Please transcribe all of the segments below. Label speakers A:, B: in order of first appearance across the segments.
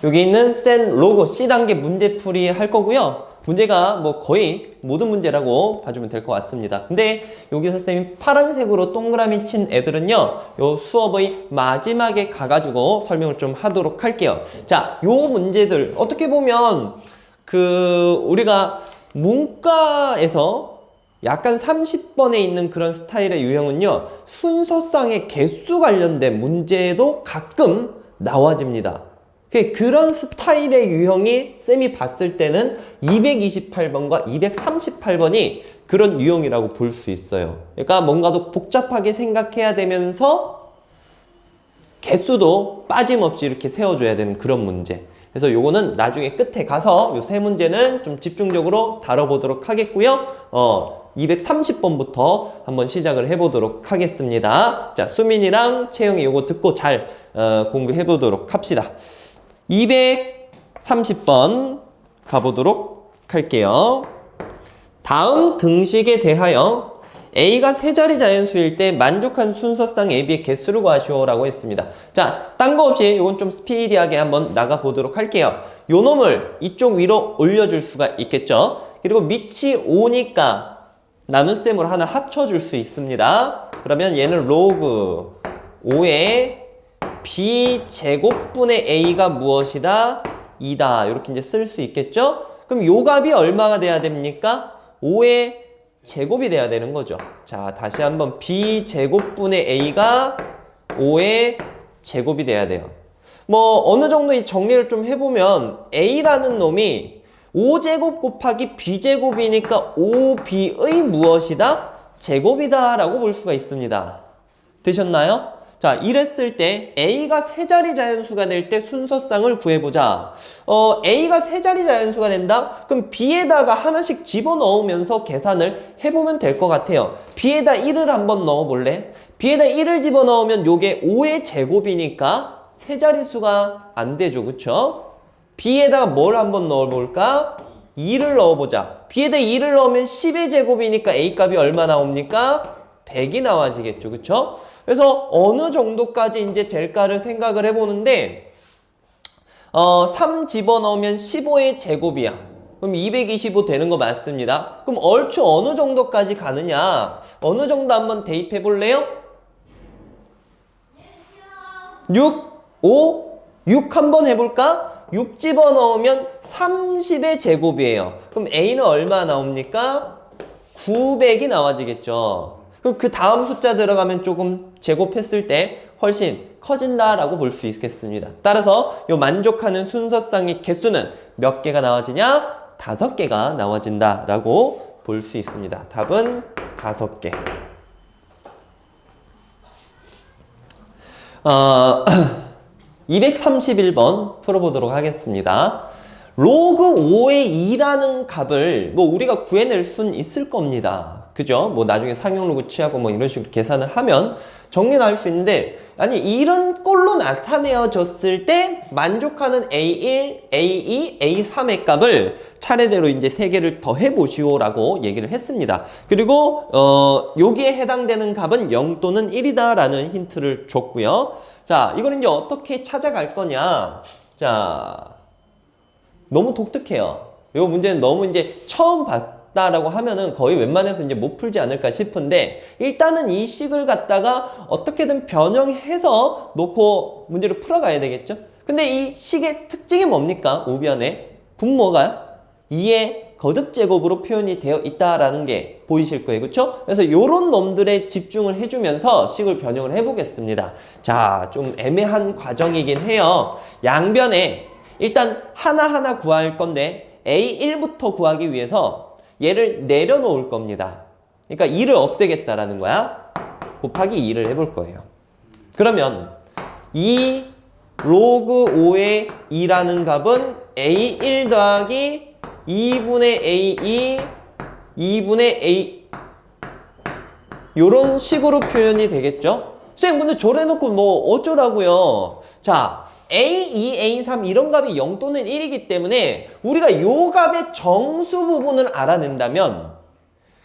A: 여기 있는 센 로그 C단계 문제풀이 할 거고요. 문제가 뭐 거의 모든 문제라고 봐주면 될 것 같습니다. 근데 여기서 쌤이 파란색으로 동그라미 친 애들은요, 요 수업의 마지막에 가가지고 설명을 좀 하도록 할게요. 자, 요 문제들 어떻게 보면 우리가 문과에서 약간 30번에 있는 그런 스타일의 유형은요, 순서상의 개수 관련된 문제도 가끔 나와집니다. 그런 스타일의 유형이 쌤이 봤을 때는 228번과 238번이 그런 유형이라고 볼 수 있어요. 그러니까 뭔가 더 복잡하게 생각해야 되면서 개수도 빠짐없이 이렇게 세워줘야 되는 그런 문제. 그래서 요거는 나중에 끝에 가서 요 세 문제는 좀 집중적으로 다뤄보도록 하겠고요. 230번부터 한번 시작을 해보도록 하겠습니다. 자, 수민이랑 채영이 요거 듣고 잘 공부해보도록 합시다. 230번 가보도록 할게요. 다음 등식에 대하여 A가 세 자리 자연수일 때 만족한 순서상 A, B의 개수를 구하시오 라고 했습니다. 자, 딴 거 없이 이건 좀 스피디하게 한번 나가보도록 할게요. 요 놈을 이쪽 위로 올려줄 수가 있겠죠. 그리고 밑이 5니까 나눗셈으로 하나 합쳐줄 수 있습니다. 그러면 얘는 로그 5의 B제곱분의 A가 무엇이다? 2다. 이렇게 이제 쓸 수 있겠죠? 그럼 요 값이 얼마가 돼야 됩니까? 5의 제곱이 돼야 되는 거죠. 자, 다시 한번 B제곱분의 A가 5의 제곱이 돼야 돼요. 뭐 어느 정도 이 정리를 좀 해보면 A라는 놈이 5제곱 곱하기 B제곱이니까 5B의 무엇이다? 제곱이다 라고 볼 수가 있습니다. 되셨나요? 자, 이랬을 때 A가 세 자리 자연수가 될 때 순서상을 구해보자. A가 세 자리 자연수가 된다? 그럼 B에다가 하나씩 집어넣으면서 계산을 해보면 될 것 같아요. B에다 1을 한번 넣어볼래? B에다 1을 집어넣으면 요게 5의 제곱이니까 세 자리수가 안 되죠. 그쵸? B에다가 뭘 한번 넣어볼까? 2를 넣어보자. B에다 2를 넣으면 10의 제곱이니까 A 값이 얼마 나옵니까? 100이 나와지겠죠. 그쵸? 그래서 어느 정도까지 이제 될까를 생각을 해보는데 3 집어넣으면 15의 제곱이야. 그럼 225 되는 거 맞습니다. 그럼 얼추 어느 정도까지 가느냐? 어느 정도 한번 대입해 볼래요? 6, 5, 6 한번 해볼까? 6 집어넣으면 30의 제곱이에요. 그럼 A는 얼마 나옵니까? 900이 나와지겠죠. 그럼 그 다음 숫자 들어가면 조금 제곱했을 때 훨씬 커진다라고 볼 수 있겠습니다. 따라서 요 만족하는 순서상의 개수는 몇 개가 나와지냐? 5개가 나와진다라고 볼 수 있습니다. 답은 5개. 231번 풀어보도록 하겠습니다. 로그 5의 2라는 값을 뭐 우리가 구해낼 순 있을 겁니다. 그죠? 뭐 나중에 상용로그 취하고 뭐 이런 식으로 계산을 하면 정리는 할 수 있는데, 아니 이런 꼴로 나타내어졌을 때 만족하는 A1, A2, A3의 값을 차례대로 이제 3개를 더해 보시오라고 얘기를 했습니다. 그리고 여기에 해당되는 값은 0 또는 1이다 라는 힌트를 줬고요. 자, 이거는 이제 어떻게 찾아갈 거냐? 자, 너무 독특해요. 이 문제는 너무 이제 처음 봤다라고 하면은 거의 웬만해서 이제 못 풀지 않을까 싶은데, 일단은 이 식을 갖다가 어떻게든 변형해서 놓고 문제를 풀어가야 되겠죠? 근데 이 식의 특징이 뭡니까? 우변에 분모가 2의 거듭제곱으로 표현이 되어 있다라는 게 보이실 거예요. 그렇죠? 그래서 요런 놈들에 집중을 해주면서 식을 변형을 해보겠습니다. 자, 좀 애매한 과정이긴 해요. 양변에 일단 하나하나 구할 건데 A1부터 구하기 위해서 얘를 내려놓을 겁니다. 그러니까 2를 없애겠다라는 거야. 곱하기 2를 해볼 거예요. 그러면 2 로그 5의 2라는 값은 A1 더하기 2분의 A2 2분의 A 요런 식으로 표현이 되겠죠? 선생님 근데 저래놓고 뭐 어쩌라고요? 자, A2, A3 이런 값이 0 또는 1이기 때문에 우리가 요 값의 정수 부분을 알아낸다면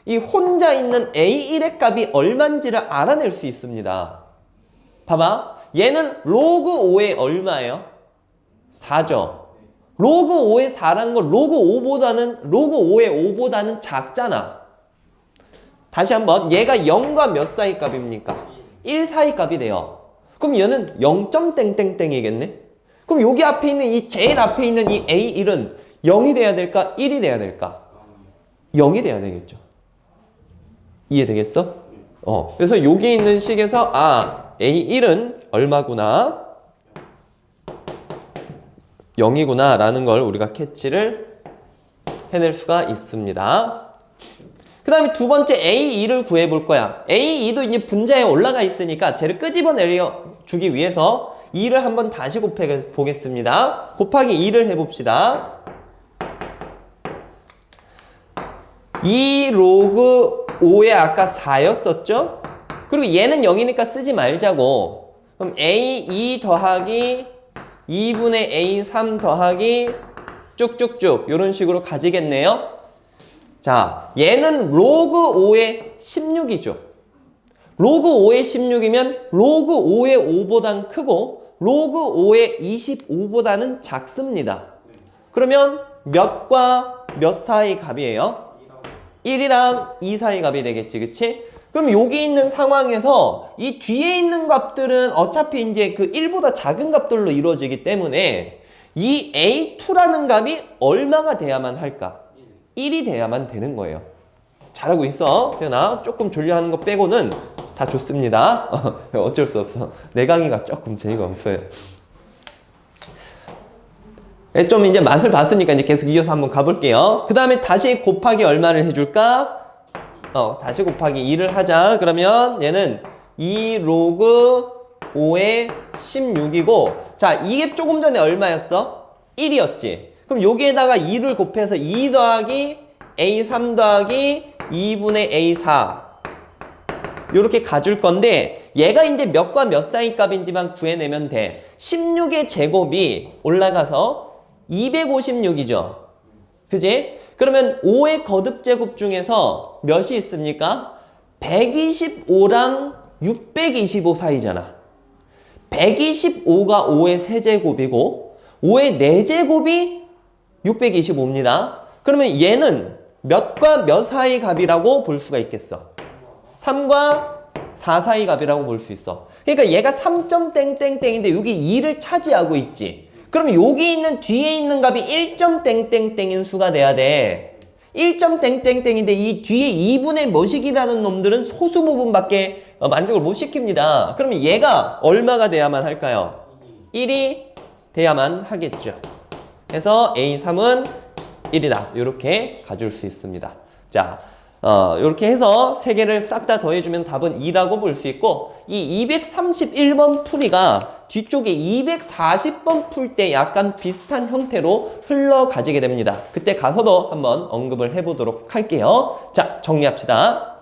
A: 이 혼자 있는 A1의 값이 얼마인지를 알아낼 수 있습니다. 봐봐. 얘는 로그 5의 얼마예요? 4죠. 로그 5의 4라는 건 로그 5의 5보다는 작잖아. 다시 한번 얘가 0과 몇 사이 값입니까? 1 사이 값이 돼요. 그럼 얘는 0.땡땡땡이겠네? 그럼 여기 앞에 있는 이 제일 앞에 있는 이 A1은 0이 돼야 될까? 1이 돼야 될까? 0이 돼야 되겠죠. 이해되겠어? 그래서 여기 있는 식에서 A1은 얼마구나? 0이구나 라는 걸 우리가 캐치를 해낼 수가 있습니다. 그 다음에 두 번째 A2를 구해볼 거야. A2도 이제 분자에 올라가 있으니까 쟤를 끄집어내려 주기 위해서 2를 한번 다시 곱해 보겠습니다. 곱하기 2를 해봅시다. 2 로그 5에 아까 4였었죠? 그리고 얘는 0이니까 쓰지 말자고. 그럼 A2 더하기 2분의 A3 더하기 쭉쭉쭉 이런 식으로 가지겠네요. 자, 얘는 로그 5의 16이죠. 로그 5의 16이면 로그 5의 5보단 크고 로그 5의 25보다는 작습니다. 그러면 몇과 몇 사이 값이에요? 1이랑 2 사이 값이 되겠지, 그치? 그럼 여기 있는 상황에서 이 뒤에 있는 값들은 어차피 이제 그 1보다 작은 값들로 이루어지기 때문에 이 A2라는 값이 얼마가 돼야만 할까? 1이 돼야만 되는 거예요. 잘하고 있어. 태연아, 조금 졸려하는 거 빼고는 다 좋습니다. 어쩔 수 없어. 내 강의가 조금 재미가 없어요. 좀 이제 맛을 봤으니까 이제 계속 이어서 한번 가볼게요. 그 다음에 다시 곱하기 얼마를 해줄까? 다시 곱하기 2를 하자. 그러면 얘는 2 로그 5의 16이고, 자, 이게 조금 전에 얼마였어? 1이었지. 그럼 여기에다가 2를 곱해서 2 더하기 A3 더하기 2분의 A4 요렇게 가줄 건데, 얘가 이제 몇과 몇 사이 값인지만 구해내면 돼. 16의 제곱이 올라가서 256이죠. 그지? 그러면 5의 거듭 제곱 중에서 몇이 있습니까? 125랑 625 사이잖아. 125가 5의 세제곱이고 5의 4제곱이 625입니다. 그러면 얘는 몇과 몇 사이 값이라고 볼 수가 있겠어? 3과 4 사이 값이라고 볼 수 있어. 그러니까 얘가 3.땡땡땡인데 여기 2를 차지하고 있지. 그러면 여기 있는 뒤에 있는 값이 1.땡땡땡인 수가 돼야 돼. 1.땡땡땡인데 이 뒤에 2분의 몇이라는 놈들은 소수 부분밖에 만족을 못 시킵니다. 그러면 얘가 얼마가 돼야만 할까요? 1이 돼야만 하겠죠. 그래서 A3은 1이다. 이렇게 가줄 수 있습니다. 자, 이렇게 해서 세 개를 싹 다 더해주면 답은 2라고 볼 수 있고, 이 231번 풀이가 뒤쪽에 240번 풀 때 약간 비슷한 형태로 흘러가지게 됩니다. 그때 가서도 한번 언급을 해보도록 할게요. 자, 정리합시다.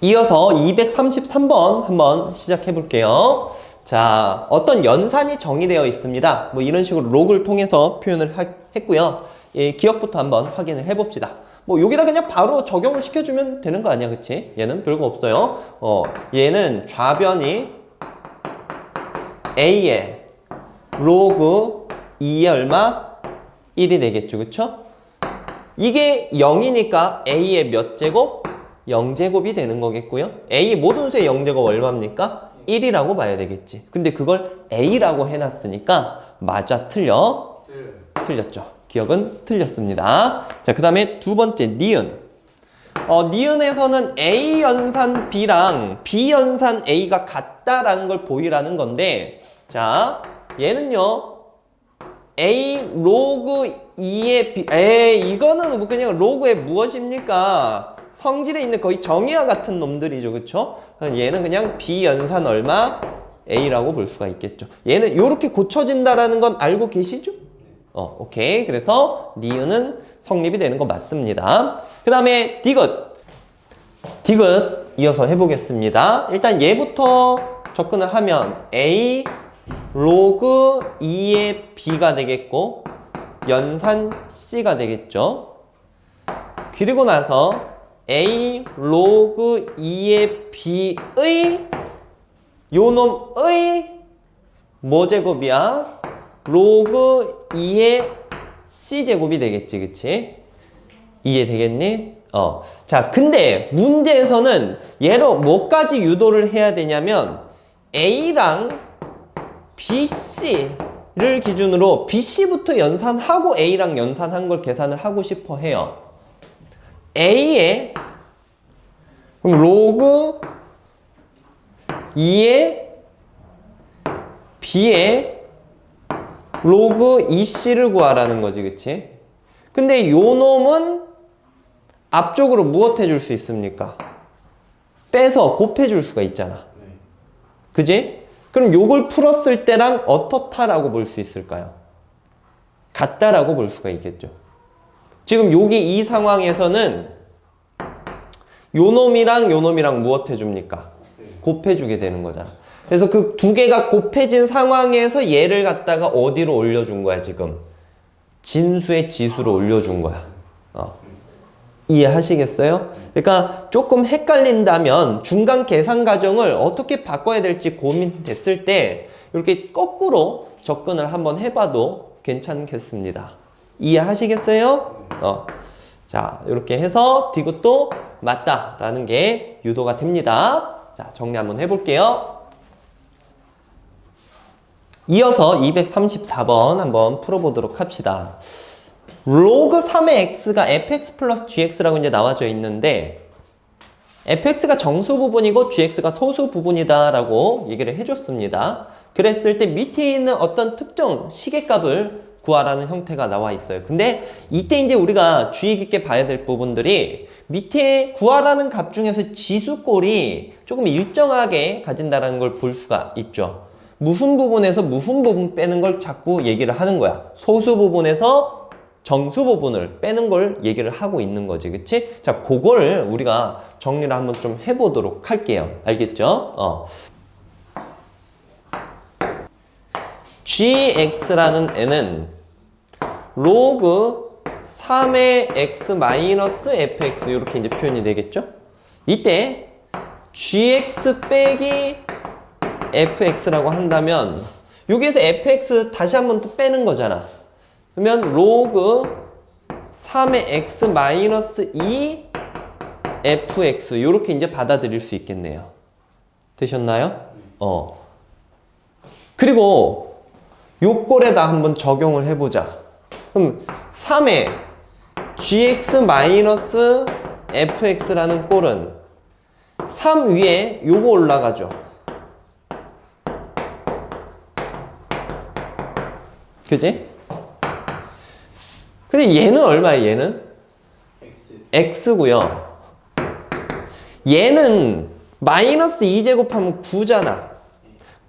A: 이어서 233번 한번 시작해 볼게요. 자, 어떤 연산이 정의되어 있습니다. 뭐 이런 식으로 로그를 통해서 표현을 했고요. 예, 기억부터 한번 확인을 해봅시다. 뭐 여기다 그냥 바로 적용을 시켜주면 되는 거 아니야, 그치? 얘는 별거 없어요. 얘는 좌변이 A의 로그 2의 얼마? 1이 되겠죠, 그쵸? 이게 0이니까 A의 몇 제곱? 0제곱이 되는 거겠고요. A 모든 수의 0제곱 얼마입니까? 1이라고 봐야 되겠지. 근데 그걸 A라고 해놨으니까 맞아, 틀려? 틀렸죠. 기억은 틀렸습니다. 자, 그 다음에 두 번째 니은. 니은에서는 A 연산 B랑 B 연산 A가 같다라는 걸 보이라는 건데, 자, 얘는요, A 로그 2의 B, 이거는 그냥 로그의 무엇입니까? 성질에 있는 거의 정의와 같은 놈들이죠, 그쵸? 얘는 그냥 B 연산 얼마? A라고 볼 수가 있겠죠. 얘는 이렇게 고쳐진다라는 건 알고 계시죠? 오케이. 그래서 니은은 성립이 되는 거 맞습니다. 그 다음에 디귿 이어서 해보겠습니다. 일단 얘부터 접근을 하면 A 로그 2의 B가 되겠고 연산 C가 되겠죠. 그리고 나서 A 로그 2의 B의 요놈의 뭐 제곱이야? 로그 2의 C제곱이 되겠지, 그치? 이해되겠니? 자, 근데 문제에서는 얘로 뭐까지 유도를 해야 되냐면 A랑 BC를 기준으로 BC부터 연산하고 A랑 연산한 걸 계산을 하고 싶어 해요. A에 그럼 로그 2의 B에 로그 2C를 구하라는 거지, 그치? 근데 요 놈은 앞쪽으로 무엇 해줄 수 있습니까? 빼서 곱해줄 수가 있잖아. 그지? 그럼 요걸 풀었을 때랑 어떻다라고 볼 수 있을까요? 같다라고 볼 수가 있겠죠. 지금 여기 이 상황에서는 요 놈이랑 무엇 해줍니까? 곱해주게 되는 거잖아. 그래서 그 두 개가 곱해진 상황에서 얘를 갖다가 어디로 올려준 거야, 지금? 진수의 지수로 올려준 거야. 이해하시겠어요? 그러니까 조금 헷갈린다면 중간 계산 과정을 어떻게 바꿔야 될지 고민됐을 때 이렇게 거꾸로 접근을 한번 해봐도 괜찮겠습니다. 이해하시겠어요? 자, 이렇게 해서 디귿도 맞다라는 게 유도가 됩니다. 자, 정리 한번 해볼게요. 이어서 234번 한번 풀어보도록 합시다. 로그 3의 x가 fx 플러스 gx라고 이제 나와져 있는데 fx가 정수 부분이고 gx가 소수 부분이다 라고 얘기를 해줬습니다. 그랬을 때 밑에 있는 어떤 특정 시계값을 구하라는 형태가 나와 있어요. 근데 이때 이제 우리가 주의 깊게 봐야 될 부분들이 밑에 구하라는 값 중에서 지수꼴이 조금 일정하게 가진다는 걸 볼 수가 있죠. 무슨 부분에서 무슨 부분 빼는 걸 자꾸 얘기를 하는 거야. 소수 부분에서 정수 부분을 빼는 걸 얘기를 하고 있는 거지, 그치? 자, 그걸 우리가 정리를 한번 좀 해보도록 할게요. 알겠죠? gx라는 애는 로그 3의 x 마이너스 fx 이렇게 이제 표현이 되겠죠? 이때 gx 빼기 fx라고 한다면 여기에서 fx 다시 한번 또 빼는 거잖아. 그러면 로그 3의 x 마이너스 2 fx 이렇게 이제 받아들일 수 있겠네요. 되셨나요? 그리고 요 꼴에다 한번 적용을 해보자. 그럼 3의 gx 마이너스 fx라는 꼴은 3 위에 요거 올라가죠. 그지? 근데 얘는 얼마예요? 얘는? x고요. 얘는 마이너스 2제곱하면 9잖아.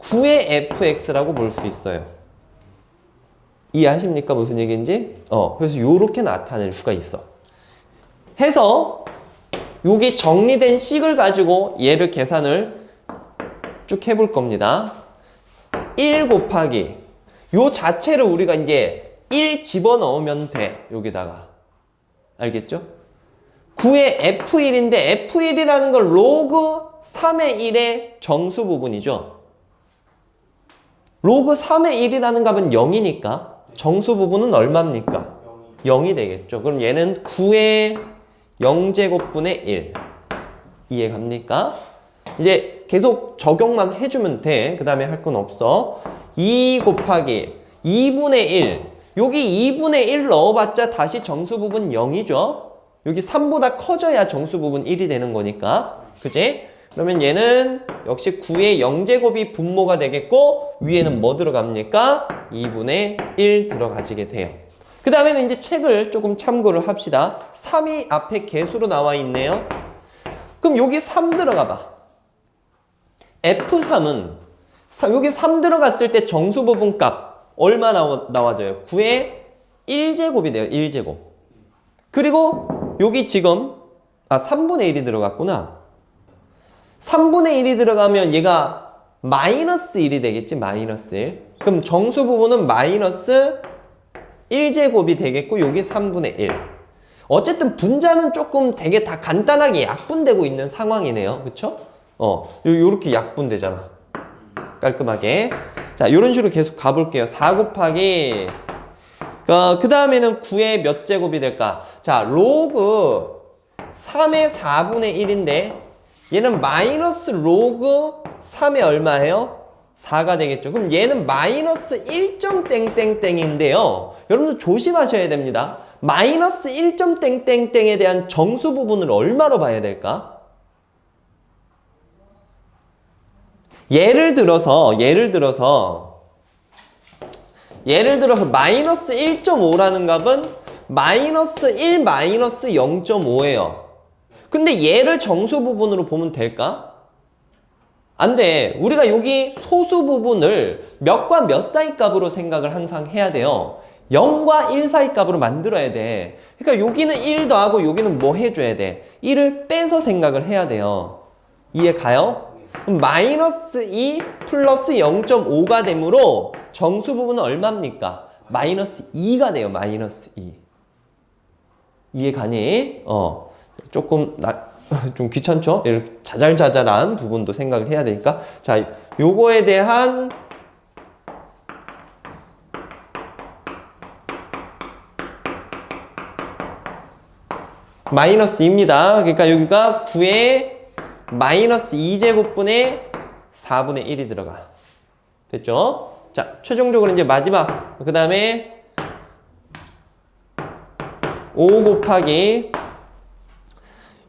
A: 9의 fx라고 볼 수 있어요. 이해하십니까? 무슨 얘기인지? 그래서 요렇게 나타낼 수가 있어. 해서 요게 정리된 식을 가지고 얘를 계산을 쭉 해볼 겁니다. 1 곱하기 요 자체를 우리가 이제 1 집어넣으면 돼. 여기다가. 알겠죠? 9의 F1인데 F1이라는 건 로그 3의 1의 정수 부분이죠. 로그 3의 1이라는 값은 0이니까 정수 부분은 얼마입니까? 0이 되겠죠. 그럼 얘는 9의 0제곱분의 1. 이해갑니까? 이제 계속 적용만 해주면 돼. 그 다음에 할 건 없어. 2 곱하기 2분의 1. 여기 2분의 1 넣어봤자 다시 정수 부분 0이죠. 여기 3보다 커져야 정수 부분 1이 되는 거니까. 그지? 그러면 얘는 역시 9의 0제곱이 분모가 되겠고 위에는 뭐 들어갑니까? 2분의 1 들어가지게 돼요. 그 다음에는 이제 책을 조금 참고를 합시다. 3이 앞에 개수로 나와 있네요. 그럼 여기 3 들어가 봐. F3은 여기 3 들어갔을 때 정수 부분 값 얼마 나와져요? 9의 1제곱이 돼요. 1제곱. 그리고 여기 지금 3분의 1이 들어갔구나. 3분의 1이 들어가면 얘가 마이너스 1이 되겠지. 마이너스 1. 그럼 정수 부분은 마이너스 1제곱이 되겠고 여기 3분의 1. 어쨌든 분자는 조금 되게 다 간단하게 약분되고 있는 상황이네요. 그쵸? 요렇게 약분되잖아. 깔끔하게. 자, 이런 식으로 계속 가볼게요. 4 곱하기 그 다음에는 9의 몇 제곱이 될까? 자, 로그 3의 4분의 1인데 얘는 마이너스 로그 3의 얼마예요? 4가 되겠죠. 그럼 얘는 마이너스 1.땡땡땡인데요. 여러분들 조심하셔야 됩니다. 마이너스 1.땡땡땡에 대한 정수 부분을 얼마로 봐야 될까? 예를 들어서 마이너스 1.5라는 값은 마이너스 1 마이너스 0.5예요. 근데 얘를 정수 부분으로 보면 될까? 안 돼. 우리가 여기 소수 부분을 몇과 몇 사이 값으로 생각을 항상 해야 돼요. 0과 1 사이 값으로 만들어야 돼. 그러니까 여기는 1 더하고 여기는 뭐 해줘야 돼? 1을 빼서 생각을 해야 돼요. 이해 가요? 그럼 마이너스 2 플러스 0.5가 되므로 정수 부분은 얼마입니까? 마이너스 2가 돼요. 마이너스 2. 이해 가니? 조금 좀 귀찮죠? 이렇게 자잘자잘한 부분도 생각을 해야 되니까. 자, 요거에 대한 마이너스 2입니다. 그러니까 여기가 9의 마이너스 2제곱분의 4분의 1이 들어가. 됐죠? 자, 최종적으로 이제 마지막. 그 다음에 5 곱하기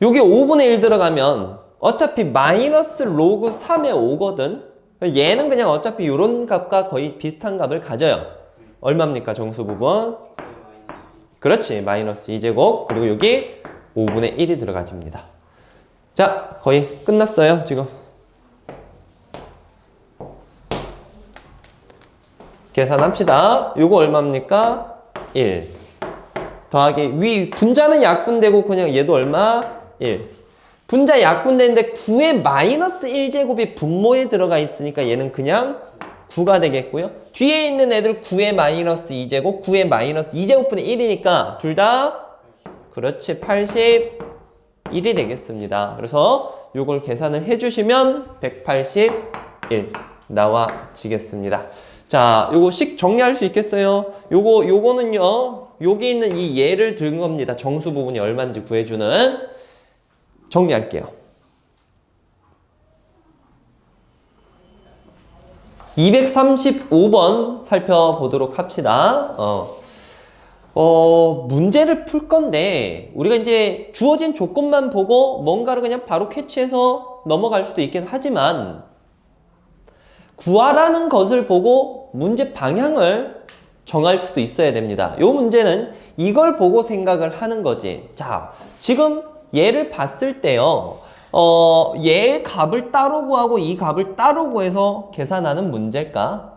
A: 요게 5분의 1 들어가면 어차피 마이너스 로그 3의 5거든. 얘는 그냥 어차피 요런 값과 거의 비슷한 값을 가져요. 얼마입니까? 정수 부분. 그렇지. 마이너스 2제곱. 그리고 여기 5분의 1이 들어가집니다. 자, 거의 끝났어요. 지금. 계산합시다. 요거 얼마입니까? 1. 더하기 위 분자는 약분되고 그냥 얘도 얼마? 1. 분자 약분되는데 9의 마이너스 1제곱이 분모에 들어가 있으니까 얘는 그냥 9가 되겠고요. 뒤에 있는 애들 9의 마이너스 2제곱, 9의 마이너스 2제곱분의 1이니까 둘 다 그렇지 81이 되겠습니다. 그래서 요걸 계산을 해주시면 181 나와지겠습니다. 자, 요거 식 정리할 수 있겠어요? 요거는요, 여기 있는 이 예를 든 겁니다. 정수 부분이 얼마인지 구해주는. 정리할게요. 235번 살펴보도록 합시다. 문제를 풀 건데, 우리가 이제 주어진 조건만 보고 뭔가를 그냥 바로 캐치해서 넘어갈 수도 있긴 하지만, 구하라는 것을 보고 문제 방향을 정할 수도 있어야 됩니다. 이 문제는 이걸 보고 생각을 하는 거지. 자, 지금 얘를 봤을 때요. 얘의 값을 따로 구하고 이 값을 따로 구해서 계산하는 문제일까?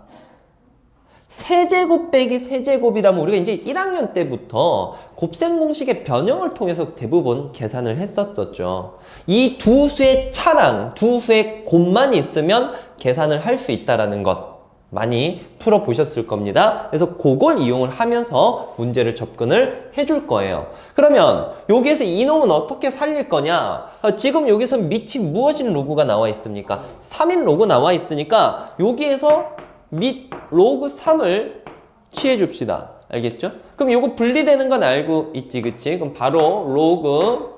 A: 세제곱 빼기 세제곱이라면 우리가 이제 1학년 때부터 곱셈 공식의 변형을 통해서 대부분 계산을 했었었죠. 이 두 수의 차랑 두 수의 곱만 있으면 계산을 할 수 있다는 것 많이 풀어보셨을 겁니다. 그래서 그걸 이용을 하면서 문제를 접근을 해줄 거예요. 그러면 여기에서 이놈은 어떻게 살릴 거냐? 지금 여기서 밑이 무엇인 로그가 나와 있습니까? 3인 로그 나와 있으니까 여기에서 밑 로그 3을 취해 줍시다. 알겠죠? 그럼 요거 분리되는 건 알고 있지, 그치? 그럼 바로 로그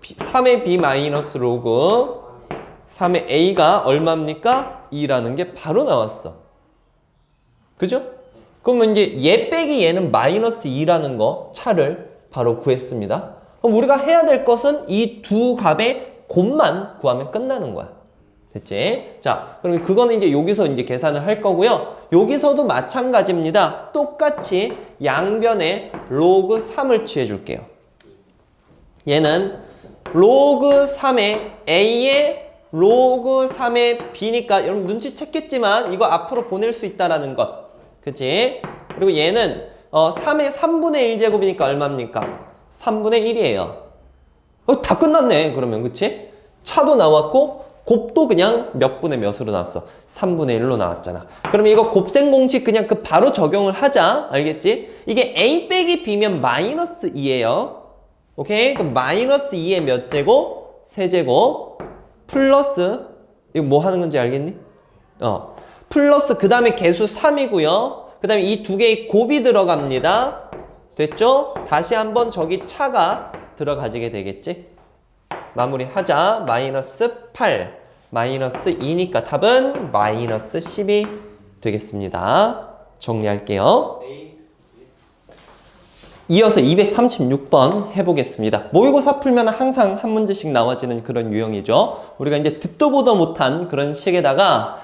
A: 3의 b 마이너스 로그 3의 a가 얼마입니까? 2라는 게 바로 나왔어. 그죠? 그러면 이제 얘 빼기 얘는 마이너스 2라는 거 차를 바로 구했습니다. 그럼 우리가 해야 될 것은 이 두 값의 곱만 구하면 끝나는 거야. 됐지? 자, 그럼 그거는 이제 여기서 이제 계산을 할 거고요. 여기서도 마찬가지입니다. 똑같이 양변에 로그 3을 취해 줄게요. 얘는 로그 3의 a의 로그 3의 b니까 여러분 눈치챘겠지만 이거 앞으로 보낼 수 있다라는 것. 그치? 그리고 얘는 3의 3분의 1제곱이니까 얼마입니까? 3분의 1이에요. 다 끝났네. 그러면 그치? 차도 나왔고 곱도 그냥 몇 분의 몇으로 나왔어? 3분의 1로 나왔잖아. 그러면 이거 곱셈 공식 그냥 그 바로 적용을 하자. 알겠지? 이게 a 빼기 b면 마이너스 2예요. 오케이? 그럼 마이너스 2의 몇 제곱? 세제곱 플러스 이거 뭐 하는 건지 알겠니? 플러스 그 다음에 개수 3이고요. 그 다음에 이 두 개의 곱이 들어갑니다. 됐죠? 다시 한번 저기 차가 들어가지게 되겠지? 마무리하자. 마이너스 8, 마이너스 2니까 답은 마이너스 10이 되겠습니다. 정리할게요. 이어서 236번 해보겠습니다. 모의고사 풀면 항상 한 문제씩 나와지는 그런 유형이죠. 우리가 이제 듣도 보도 못한 그런 식에다가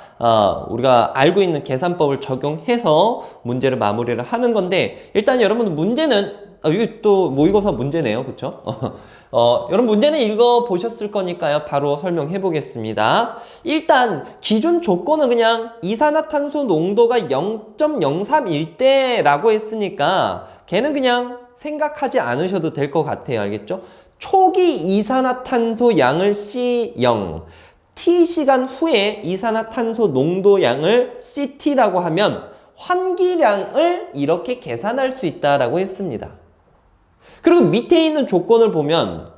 A: 우리가 알고 있는 계산법을 적용해서 문제를 마무리를 하는 건데, 일단 여러분 문제는 이게 또 모의고사 문제네요. 그쵸? 여러분 문제는 읽어보셨을 거니까요. 바로 설명해 보겠습니다. 일단 기준 조건은 그냥 이산화탄소 농도가 0.031 대라고 했으니까 걔는 그냥 생각하지 않으셔도 될 것 같아요. 알겠죠? 초기 이산화탄소 양을 C0, T시간 후에 이산화탄소 농도 양을 CT라고 하면 환기량을 이렇게 계산할 수 있다라고 했습니다. 그리고 밑에 있는 조건을 보면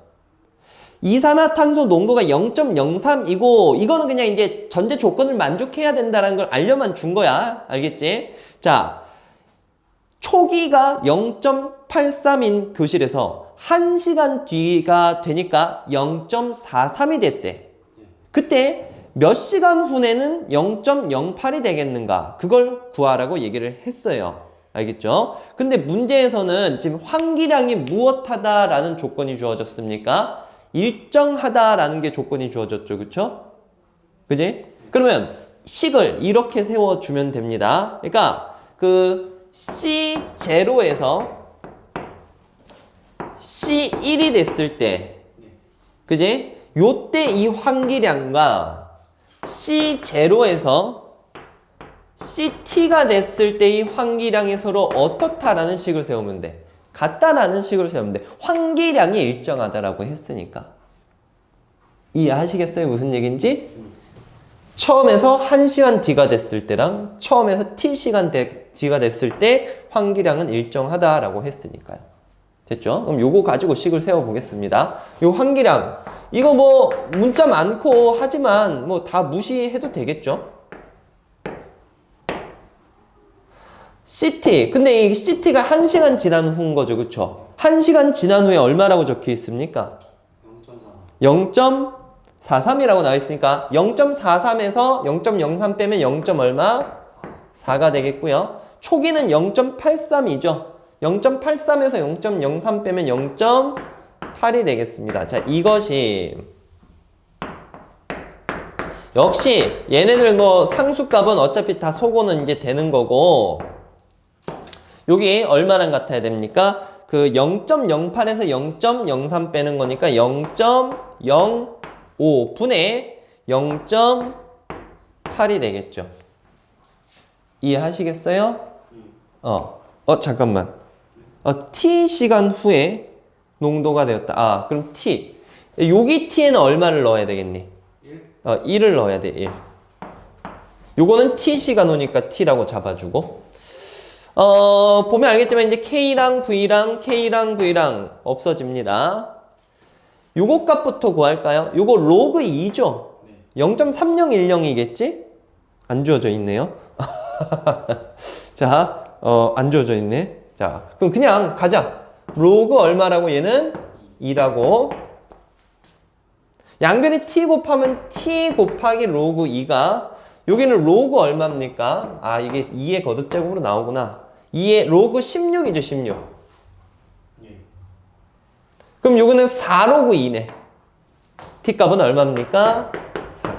A: 이산화탄소 농도가 0.03이고 이거는 그냥 이제 전제 조건을 만족해야 된다는 걸 알려만 준 거야. 알겠지? 자, 초기가 0.83인 교실에서 1시간 뒤가 되니까 0.43이 됐대. 그때 몇 시간 후에는 0.08이 되겠는가? 그걸 구하라고 얘기를 했어요. 알겠죠? 근데 문제에서는 지금 환기량이 무엇하다라는 조건이 주어졌습니까? 일정하다라는 게 조건이 주어졌죠. 그쵸? 그지? 그러면 식을 이렇게 세워주면 됩니다. 그러니까 그 C0에서 C1이 됐을 때, 그지? 요때 이 환기량과 C0에서 CT가 됐을 때 이 환기량이 서로 어떻다라는 식을 세우면 돼. 같다라는 식으로 세우면 돼. 환기량이 일정하다라고 했으니까. 이해하시겠어요? 무슨 얘기인지? 처음에서 1시간 뒤가 됐을 때랑 처음에서 T시간 뒤가 됐을 때 환기량은 일정하다라고 했으니까요. 됐죠? 그럼 요거 가지고 식을 세워보겠습니다. 요 환기량, 이거 뭐 문자 많고 하지만 뭐 다 무시해도 되겠죠? CT, 근데 이 CT가 1시간 지난 후인 거죠. 그쵸? 1시간 지난 후에 얼마라고 적혀 있습니까? 0.43이라고 나와 있으니까 0.43에서 0.03 빼면 0. 얼마? 4가 되겠고요. 초기는 0.83이죠. 0.83에서 0.03 빼면 0.8이 되겠습니다. 자, 이것이 역시 얘네들 뭐 상수값은 어차피 다 소고는 이제 되는 거고, 여기 얼마랑 같아야 됩니까? 그 0.08에서 0.03 빼는 거니까 0.05 분의 0.8이 되겠죠. 이해하시겠어요? 잠깐만. T 시간 후에 농도가 되었다. 그럼 T. 여기 T에는 얼마를 넣어야 되겠니? 1을 넣어야 돼, 1. 요거는 T 시간 후니까 T라고 잡아주고. 보면 알겠지만 이제 K랑 V랑 없어집니다. 요거 값부터 구할까요? 요거 로그 2죠? 0.3010이겠지? 안 주어져 있네요. 자, 안 주어져 있네. 자, 그럼 그냥 가자. 로그 얼마라고? 얘는 2라고. 양변에 t 곱하면 t 곱하기 로그 2가, 여기는 로그 얼마입니까? 이게 2의 거듭제곱으로 나오구나. 2의 로그 16이죠, 16. 그럼 요거는 4로그 2네. t 값은 얼마입니까? 4.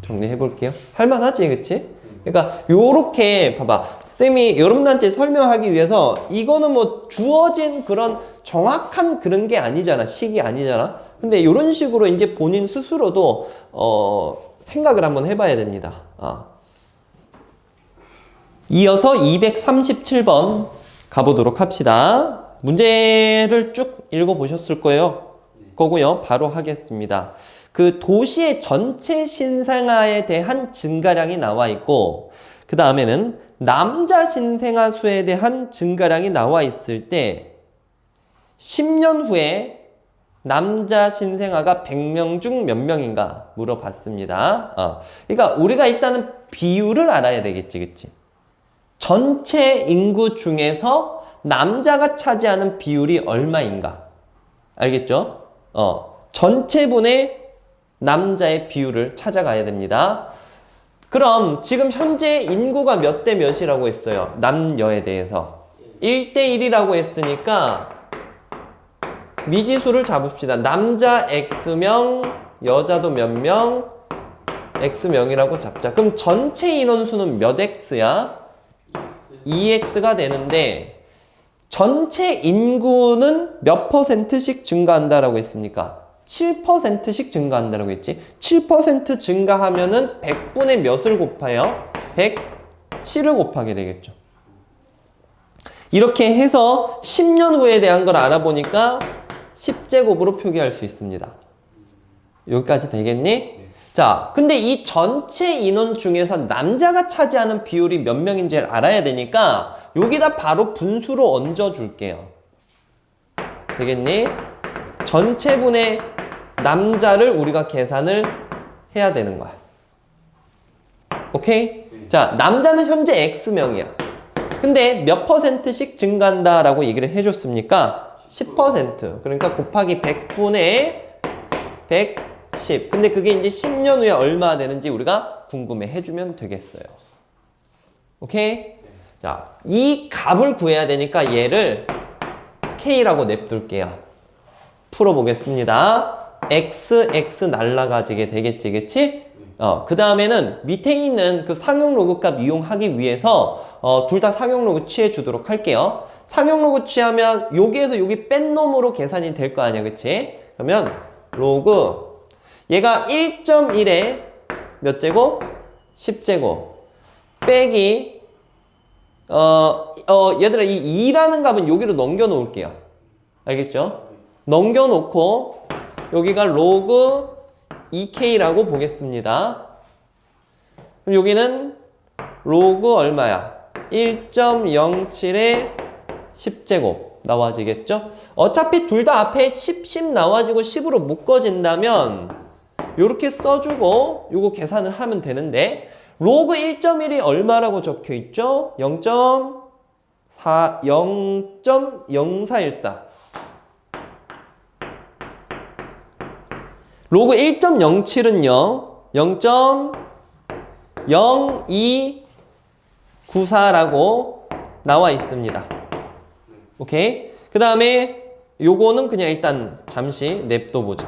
A: 정리해 볼게요. 할만하지, 그치? 그러니까 요렇게 봐봐. 쌤이 여러분들한테 설명하기 위해서 이거는 뭐 주어진 그런 정확한 그런 게 아니잖아. 식이 아니잖아. 근데 이런 식으로 이제 본인 스스로도 생각을 한번 해봐야 됩니다. 이어서 237번 가보도록 합시다. 문제를 쭉 읽어보셨을 거고요. 바로 하겠습니다. 그 도시의 전체 신생아에 대한 증가량이 나와 있고, 그 다음에는 남자 신생아 수에 대한 증가량이 나와 있을 때 10년 후에 남자 신생아가 100명 중 몇 명인가 물어봤습니다. 그러니까 우리가 일단은 비율을 알아야 되겠지, 그치? 전체 인구 중에서 남자가 차지하는 비율이 얼마인가? 알겠죠? 전체분의 남자의 비율을 찾아가야 됩니다. 그럼 지금 현재 인구가 몇 대 몇이라고 했어요? 남녀에 대해서 1대1이라고 했으니까 미지수를 잡읍시다. 남자 X명, 여자도 몇 명, X명이라고 잡자. 그럼 전체 인원수는 몇 X야? 2X가 되는데 전체 인구는 몇 %씩 증가한다라고 했습니까? 7%씩 증가한다라고 했지. 7% 증가하면은 100분의 몇을 곱하여? 107을 곱하게 되겠죠. 이렇게 해서 10년 후에 대한 걸 알아보니까 10제곱으로 표기할 수 있습니다. 여기까지 되겠니? 자, 근데 이 전체 인원 중에서 남자가 차지하는 비율이 몇 명인지를 알아야 되니까 여기다 바로 분수로 얹어 줄게요. 되겠니? 전체분의 남자를 우리가 계산을 해야 되는 거야. 오케이? 자, 남자는 현재 X명이야. 근데 몇 %씩 증가한다라고 얘기를 해줬습니까? 10%. 그러니까 곱하기 100분의 110. 근데 그게 이제 10년 후에 얼마 되는지 우리가 궁금해 해주면 되겠어요. 오케이? 자, 이 값을 구해야 되니까 얘를 K라고 냅둘게요. 풀어보겠습니다. X 날라가지게 되겠지, 그치? 그 다음에는 밑에 있는 그 상용 로그 값 이용하기 위해서 둘 다 상용 로그 취해 주도록 할게요. 상용 로그 취하면 여기에서 여기 뺀 놈으로 계산이 될 거 아니야, 그치? 그러면 로그 얘가 1.1에 몇 제곱? 10제곱 빼기 얘들아 이 2라는 값은 여기로 넘겨 놓을게요. 알겠죠? 넘겨 놓고 여기가 로그 2K라고 보겠습니다. 그럼 여기는 로그 얼마야? 1.07에 10제곱 나와지겠죠? 어차피 둘 다 앞에 10 나와지고 10으로 묶어진다면 요렇게 써주고 요거 계산을 하면 되는데 로그 1.1이 얼마라고 적혀 있죠? 0.0414 로그 1.07은요 0.0294라고 나와 있습니다. 오케이? 그 다음에 요거는 그냥 일단 잠시 냅둬 보자.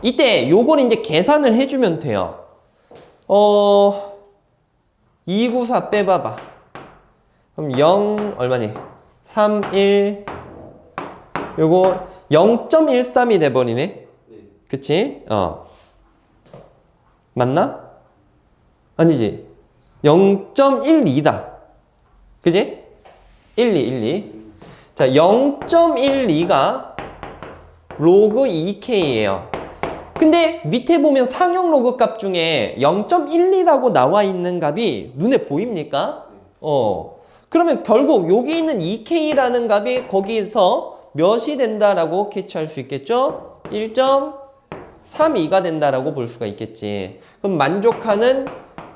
A: 이때 요걸 이제 계산을 해주면 돼요. 294 빼봐봐. 그럼 0 얼마니? 3, 1 요거 0.13이 돼버리네. 그치? 맞나? 아니지. 0.12다. 그지? 12. 자, 0.12가 로그 2K예요. 근데 밑에 보면 상용 로그 값 중에 0.12라고 나와 있는 값이 눈에 보입니까? 그러면 결국 여기 있는 2K라는 값이 거기서 몇이 된다라고 캐치할 수 있겠죠? 1.32가 된다라고 볼 수가 있겠지. 그럼 만족하는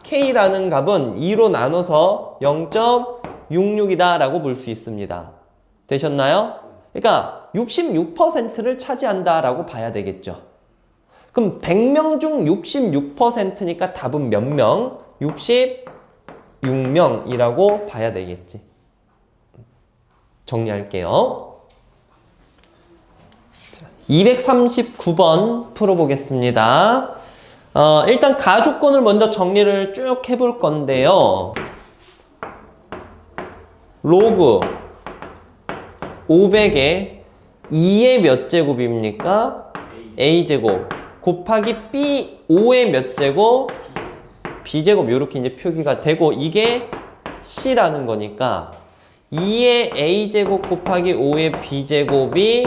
A: K라는 값은 2로 나눠서 0.66이다 라고 볼 수 있습니다. 되셨나요? 그러니까 66%를 차지한다 라고 봐야 되겠죠. 그럼 100명 중 66%니까 답은 몇 명? 66명이라고 봐야 되겠지. 정리할게요. 239번 풀어보겠습니다. 일단 가조건을 먼저 정리를 쭉 해볼 건데요. 로그 500에 2의 몇 제곱입니까? A제곱 곱하기 B 5의 몇 제곱? B제곱 이렇게 이제 표기가 되고 이게 C라는 거니까 2의 A제곱 곱하기 5의 B제곱이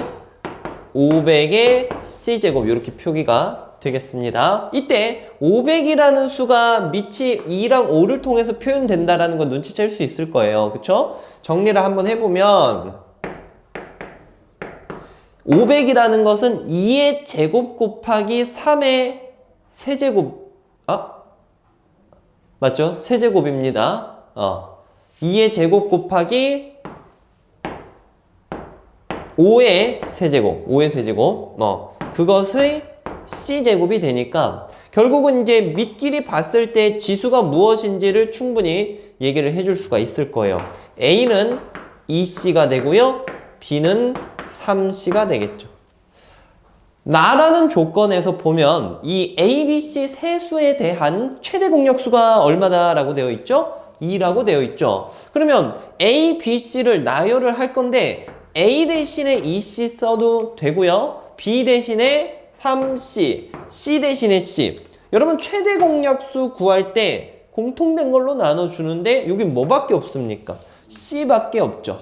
A: 500의 C제곱 이렇게 표기가 되겠습니다. 이때 500이라는 수가 밑이 2랑 5를 통해서 표현된다라는 건 눈치챌 수 있을 거예요. 그쵸? 정리를 한번 해보면 500이라는 것은 2의 제곱 곱하기 3의 세제곱, 맞죠? 세제곱입니다. 2의 제곱 곱하기 5의 세제곱, 그것의 C제곱이 되니까 결국은 이제 밑끼리 봤을 때 지수가 무엇인지를 충분히 얘기를 해줄 수가 있을 거예요. A는 2C가 되고요. B는 3C가 되겠죠. 나라는 조건에서 보면 이 A, B, C 세 수에 대한 최대 공약수가 얼마다라고 되어 있죠? 2라고 되어 있죠. 그러면 A, B, C를 나열을 할 건데 A 대신에 2C 써도 되고요. B 대신에 3C, C 대신에 C. 여러분 최대 공약수 구할 때 공통된 걸로 나눠주는데 여기 뭐밖에 없습니까? C밖에 없죠.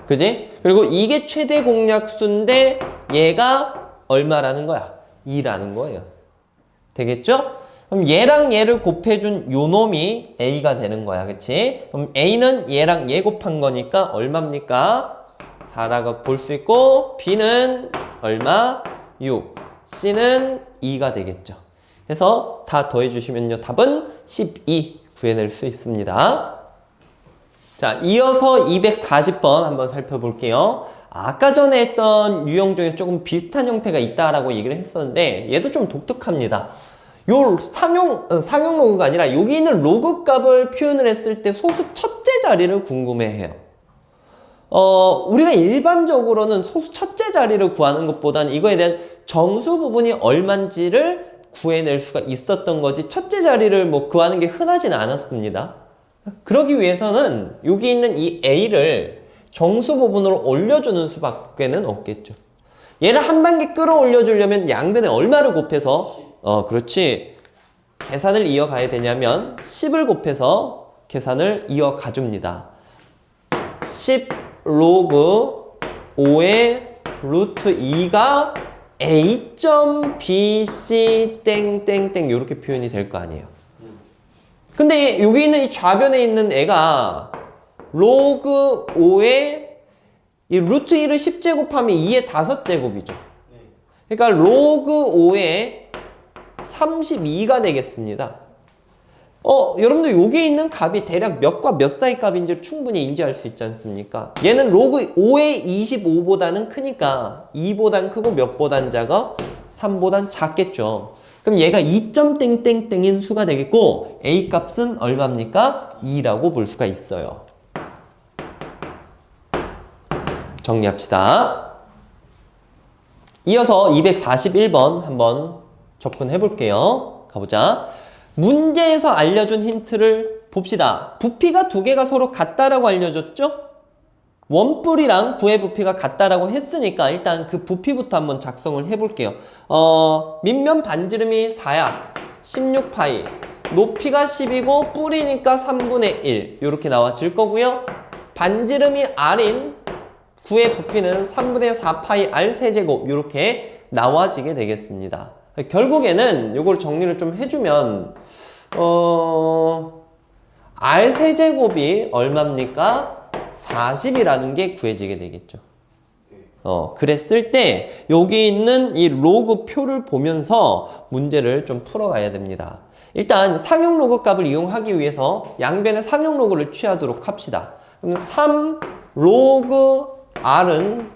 A: 그지? 그리고 이게 최대 공약수인데 얘가 얼마라는 거야? 2라는 거예요. 되겠죠? 그럼 얘랑 얘를 곱해준 요 놈이 A가 되는 거야. 그치? 그럼 A는 얘랑 얘 곱한 거니까 얼마입니까? 4라고 볼 수 있고 B는 얼마? 6. C는 2가 되겠죠. 그래서 다 더해주시면요. 답은 12 구해낼 수 있습니다. 자, 이어서 240번 한번 살펴볼게요. 아까 전에 했던 유형 중에서 조금 비슷한 형태가 있다라고 얘기를 했었는데 얘도 좀 독특합니다. 요 상용 로그가 아니라 여기 있는 로그 값을 표현을 했을 때 소수 첫째 자리를 궁금해해요. 우리가 일반적으로는 소수 첫째 자리를 구하는 것보다는 이거에 대한 정수 부분이 얼만지를 구해낼 수가 있었던 거지 첫째 자리를 뭐 구하는 게 흔하지는 않았습니다. 그러기 위해서는 여기 있는 이 A를 정수 부분으로 올려주는 수밖에는 없겠죠. 얘를 한 단계 끌어올려 주려면 양변에 얼마를 곱해서 그렇지. 계산을 이어가야 되냐면 10을 곱해서 계산을 이어가 줍니다. 10 로그 5의 루트 2가 A.BC 땡땡땡 이렇게 표현이 될 거 아니에요. 근데 여기 있는 이 좌변에 있는 애가 로그 5의 이 루트 1을 10제곱하면 2의 5제곱이죠. 그러니까 로그 5의 32가 되겠습니다. 여러분들 여기 있는 값이 대략 몇과 몇 사이 값인지 충분히 인지할 수 있지 않습니까? 얘는 로그 5의 25보다는 크니까 2보단 크고 몇보단 작아? 3보단 작겠죠. 그럼 얘가 2.땡땡땡인 수가 되겠고 A 값은 얼마입니까? 2라고 볼 수가 있어요. 정리합시다. 이어서 241번 한번 접근해 볼게요. 가보자. 문제에서 알려준 힌트를 봅시다. 부피가 두 개가 서로 같다라고 알려줬죠? 원뿔이랑 구의 부피가 같다라고 했으니까 일단 그 부피부터 한번 작성을 해볼게요. 밑면 반지름이 4야. 16파이. 높이가 10이고 뿔이니까 3분의 1. 이렇게 나와질 거고요. 반지름이 R인 구의 부피는 3분의 4파이 R 세제곱 이렇게 나와지게 되겠습니다. 결국에는 이걸 정리를 좀 해주면 R 세제곱이 얼마입니까? 40이라는 게 구해지게 되겠죠. 그랬을 때 여기 있는 이 로그 표를 보면서 문제를 좀 풀어가야 됩니다. 일단 상용 로그 값을 이용하기 위해서 양변의 상용 로그를 취하도록 합시다. 그럼 3 로그 R은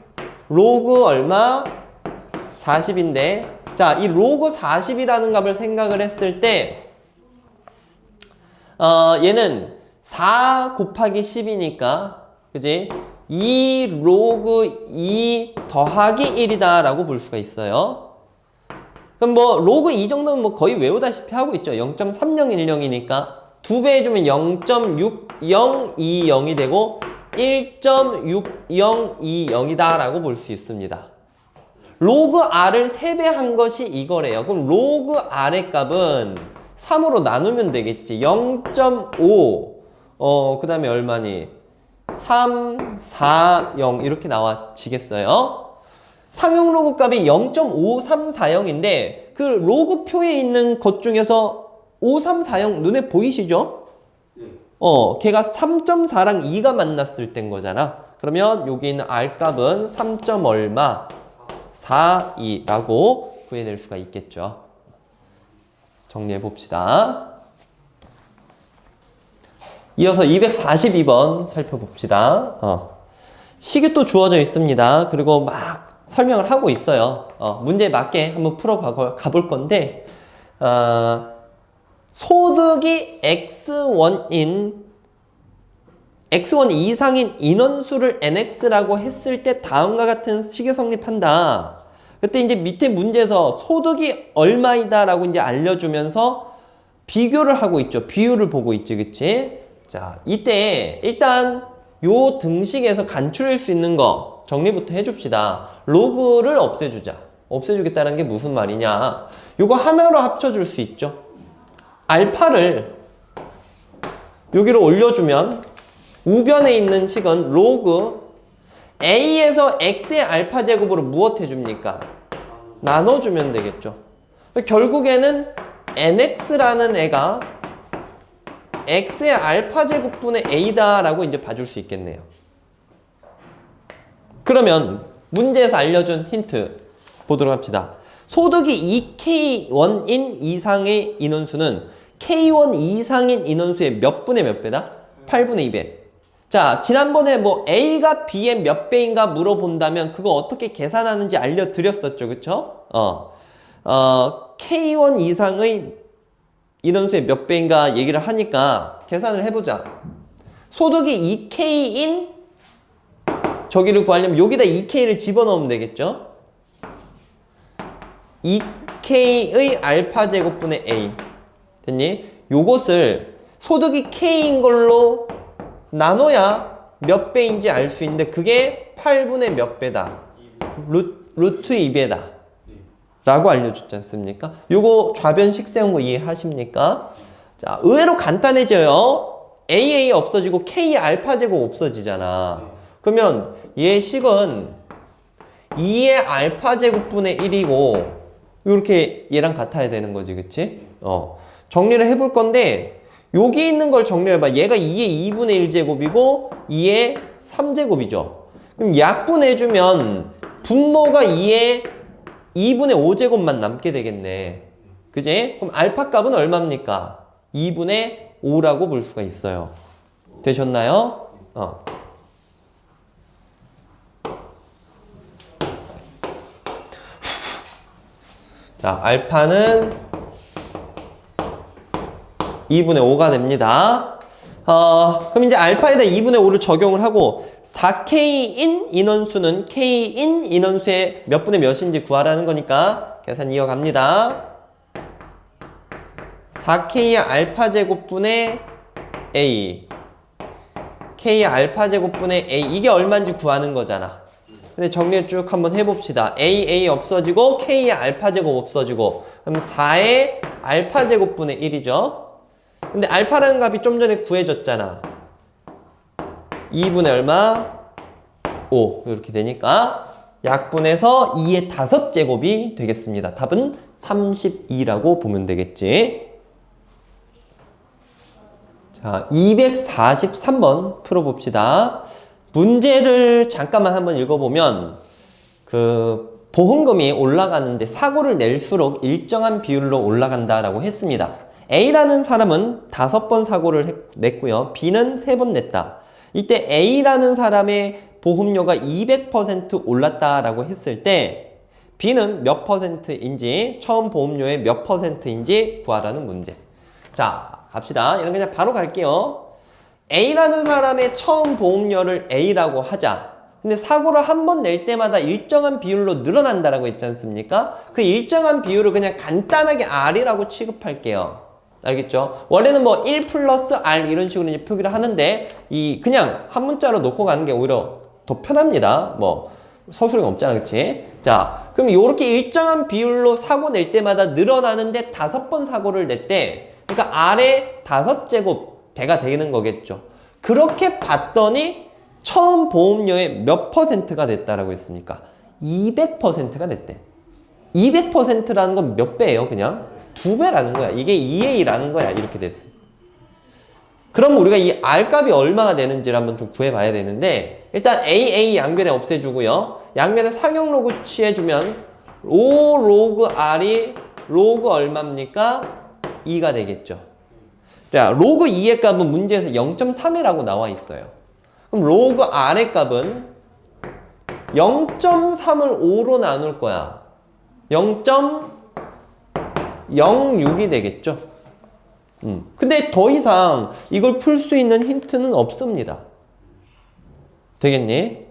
A: 로그 얼마? 40인데 자, 이 로그 40이라는 값을 생각을 했을 때 얘는 4 곱하기 10이니까 그지? 2 로그 2 더하기 1이다 라고 볼 수가 있어요. 그럼 뭐 로그 2 정도는 뭐 거의 외우다시피 하고 있죠. 0.3010이니까 2배 해주면 0.6020이 되고 1.6020이다 라고 볼 수 있습니다. 로그 R을 3배 한 것이 이거래요. 그럼 로그 R의 값은 3으로 나누면 되겠지. 0.5 그 다음에 얼마니? 3, 4, 0 이렇게 나와지겠어요. 상용 로그 값이 0.5340인데 그 로그 표에 있는 것 중에서 5340 눈에 보이시죠? 걔가 3.4랑 2가 만났을 땐 거잖아. 그러면 여기 있는 R 값은 3. 얼마? 42라고 구해낼 수가 있겠죠. 정리해 봅시다. 이어서 242번 살펴봅시다. 식이 또 주어져 있습니다. 그리고 막 설명을 하고 있어요. 문제에 맞게 한번 풀어 가볼 건데, 소득이 X1 이상인 인원수를 NX라고 했을 때 다음과 같은 식이 성립한다. 그때 이제 밑에 문제에서 소득이 얼마이다 라고 이제 알려주면서 비교를 하고 있죠. 비율을 보고 있지, 그치? 자, 이때 일단 요 등식에서 간추릴 수 있는 거 정리부터 해줍시다. 로그를 없애주자. 없애주겠다는 게 무슨 말이냐? 요거 하나로 합쳐줄 수 있죠. 알파를 여기로 올려주면 우변에 있는 식은 로그 A에서 X의 알파 제곱으로 무엇 해줍니까? 나눠주면 되겠죠. 결국에는 NX라는 애가 X의 알파 제곱분의 A다 라고 이제 봐줄 수 있겠네요. 그러면 문제에서 알려준 힌트 보도록 합시다. 소득이 2K1인 이상의 인원수는 K1 이상인 인원수의 몇 분의 몇 배다? 8분의 2배. 자, 지난번에 뭐 A가 B의 몇 배인가 물어본다면 그거 어떻게 계산하는지 알려드렸었죠. 그쵸? K1 이상의 인원수의 몇 배인가 얘기를 하니까 계산을 해보자. 소득이 2K인 저기를 구하려면 여기다 2K를 집어넣으면 되겠죠? 2K의 알파 제곱분의 A. 됐니? 요것을 소득이 K인 걸로 나눠야 몇 배인지 알 수 있는데 그게 8분의 몇 배다. 루트 2배다. 라고 알려줬지 않습니까? 요거 좌변식 세운 거 이해하십니까? 자, 의외로 간단해져요. AA 없어지고 K 알파 제곱 없어지잖아. 그러면 얘 식은 2의 알파 제곱분의 1이고 이렇게 얘랑 같아야 되는 거지, 그치? 정리를 해볼 건데 여기 있는 걸 정리해봐. 얘가 2의 2분의 1제곱이고 2의 3제곱이죠. 그럼 약분해주면 분모가 2의 2분의 5제곱만 남게 되겠네. 그지? 그럼 알파 값은 얼마입니까? 2분의 5라고 볼 수가 있어요. 되셨나요? 자, 알파는 2분의 5가 됩니다. 그럼 이제 알파에다 2분의 5를 적용을 하고 4K인 인원수는 K인 인원수의 몇 분의 몇인지 구하라는 거니까 계산 이어갑니다. 4K의 알파 제곱분의 A K의 알파 제곱분의 A 이게 얼마인지 구하는 거잖아. 근데 정리 쭉 한번 해봅시다. A 없어지고 K의 알파 제곱 없어지고 그럼 4의 알파 제곱분의 1이죠. 근데 알파라는 값이 좀 전에 구해졌잖아. 2분의 얼마? 5 이렇게 되니까 약분해서 2의 5제곱이 되겠습니다. 답은 32라고 보면 되겠지. 자, 243번 풀어봅시다. 문제를 잠깐만 한번 읽어보면 그 보험금이 올라가는데 사고를 낼수록 일정한 비율로 올라간다라고 했습니다. A라는 사람은 5번 사고를 냈고요. B는 3번 냈다. 이때 A라는 사람의 보험료가 200% 올랐다라고 했을 때 B는 몇 %인지 처음 보험료의 몇 %인지 구하라는 문제. 자, 갑시다. 이런 그냥 바로 갈게요. A라는 사람의 처음 보험료를 A라고 하자. 근데 사고를 한 번 낼 때마다 일정한 비율로 늘어난다라고 했지 않습니까? 그 일정한 비율을 그냥 간단하게 R이라고 취급할게요. 알겠죠? 원래는 뭐 1 플러스 R 이런 식으로 이제 표기를 하는데 그냥 한 문자로 놓고 가는 게 오히려 더 편합니다. 뭐 서술이 없잖아, 그치? 자, 그럼 이렇게 일정한 비율로 사고 낼 때마다 늘어나는데 5번 사고를 냈대. 그러니까 R의 5제곱 배가 되는 거겠죠. 그렇게 봤더니 처음 보험료의 몇 %가 됐다라고 했습니까? 200%가 됐대. 200%라는 건 몇 배예요, 그냥? 2배라는 거야. 이게 2A라는 거야. 이렇게 됐어. 그럼 우리가 이 R값이 얼마가 되는지를 한번 좀 구해봐야 되는데 일단 AA 양변에 없애주고요. 양변에 상용 로그 취해주면 5 로그 R이 로그 얼마입니까? 2가 되겠죠. 자, 로그 2의 값은 문제에서 0.3이라고 나와 있어요. 그럼 로그 R의 값은 0.3을 5로 나눌 거야. 0.06이 되겠죠. 근데 더 이상 이걸 풀 수 있는 힌트는 없습니다. 되겠니?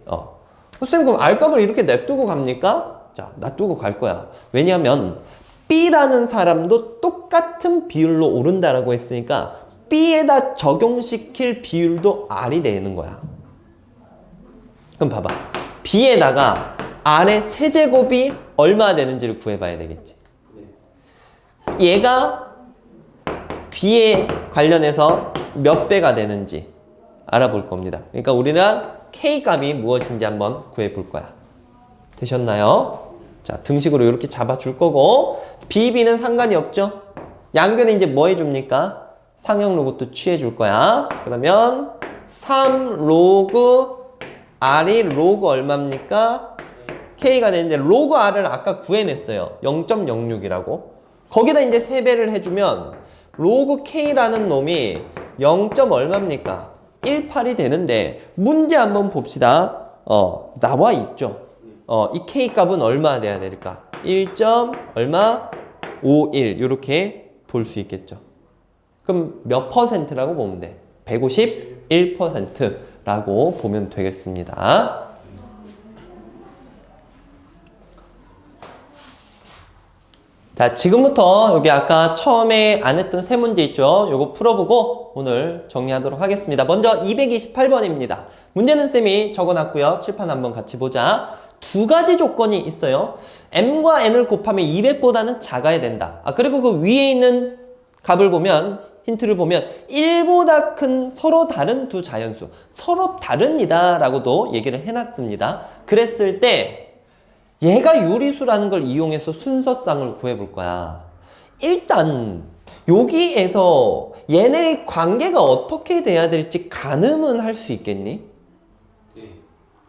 A: 선생님 그럼 R값을 이렇게 냅두고 갑니까? 자, 놔두고 갈 거야. 왜냐하면 B라는 사람도 똑같은 비율로 오른다라고 했으니까 B에다 적용시킬 비율도 R이 되는 거야. 그럼 봐봐. B에다가 R의 세제곱이 얼마 되는지를 구해봐야 되겠지. 얘가 B에 관련해서 몇 배가 되는지 알아볼 겁니다. 그러니까 우리는 K값이 무엇인지 한번 구해볼 거야. 되셨나요? 자, 등식으로 이렇게 잡아줄 거고 BB는 상관이 없죠? 양변에 이제 뭐 해줍니까? 상형 로그도 취해줄 거야. 그러면 3 로그 R이 로그 얼마입니까? K가 되는데 로그 R을 아까 구해냈어요. 0.06이라고. 거기다 이제 3배를 해주면 로그 K라는 놈이 0. 얼마입니까? 18이 되는데 문제 한번 봅시다. 나와 있죠. 이 K 값은 얼마 돼야 될까? 1. 얼마? 51 이렇게 볼 수 있겠죠. 그럼 몇 퍼센트라고 보면 돼? 151%라고 보면 되겠습니다. 자, 지금부터 여기 아까 처음에 안 했던 세 문제 있죠? 요거 풀어보고 오늘 정리하도록 하겠습니다. 먼저 228번입니다. 문제는 쌤이 적어놨고요. 칠판 한번 같이 보자. 두 가지 조건이 있어요. m과 n을 곱하면 200보다는 작아야 된다. 그리고 그 위에 있는 값을 보면, 힌트를 보면 1보다 큰 서로 다른 두 자연수, 서로 다릅니다 라고도 얘기를 해놨습니다. 그랬을 때 얘가 유리수라는 걸 이용해서 순서쌍을 구해볼 거야. 일단 여기에서 얘네의 관계가 어떻게 돼야 될지 가늠은 할 수 있겠니?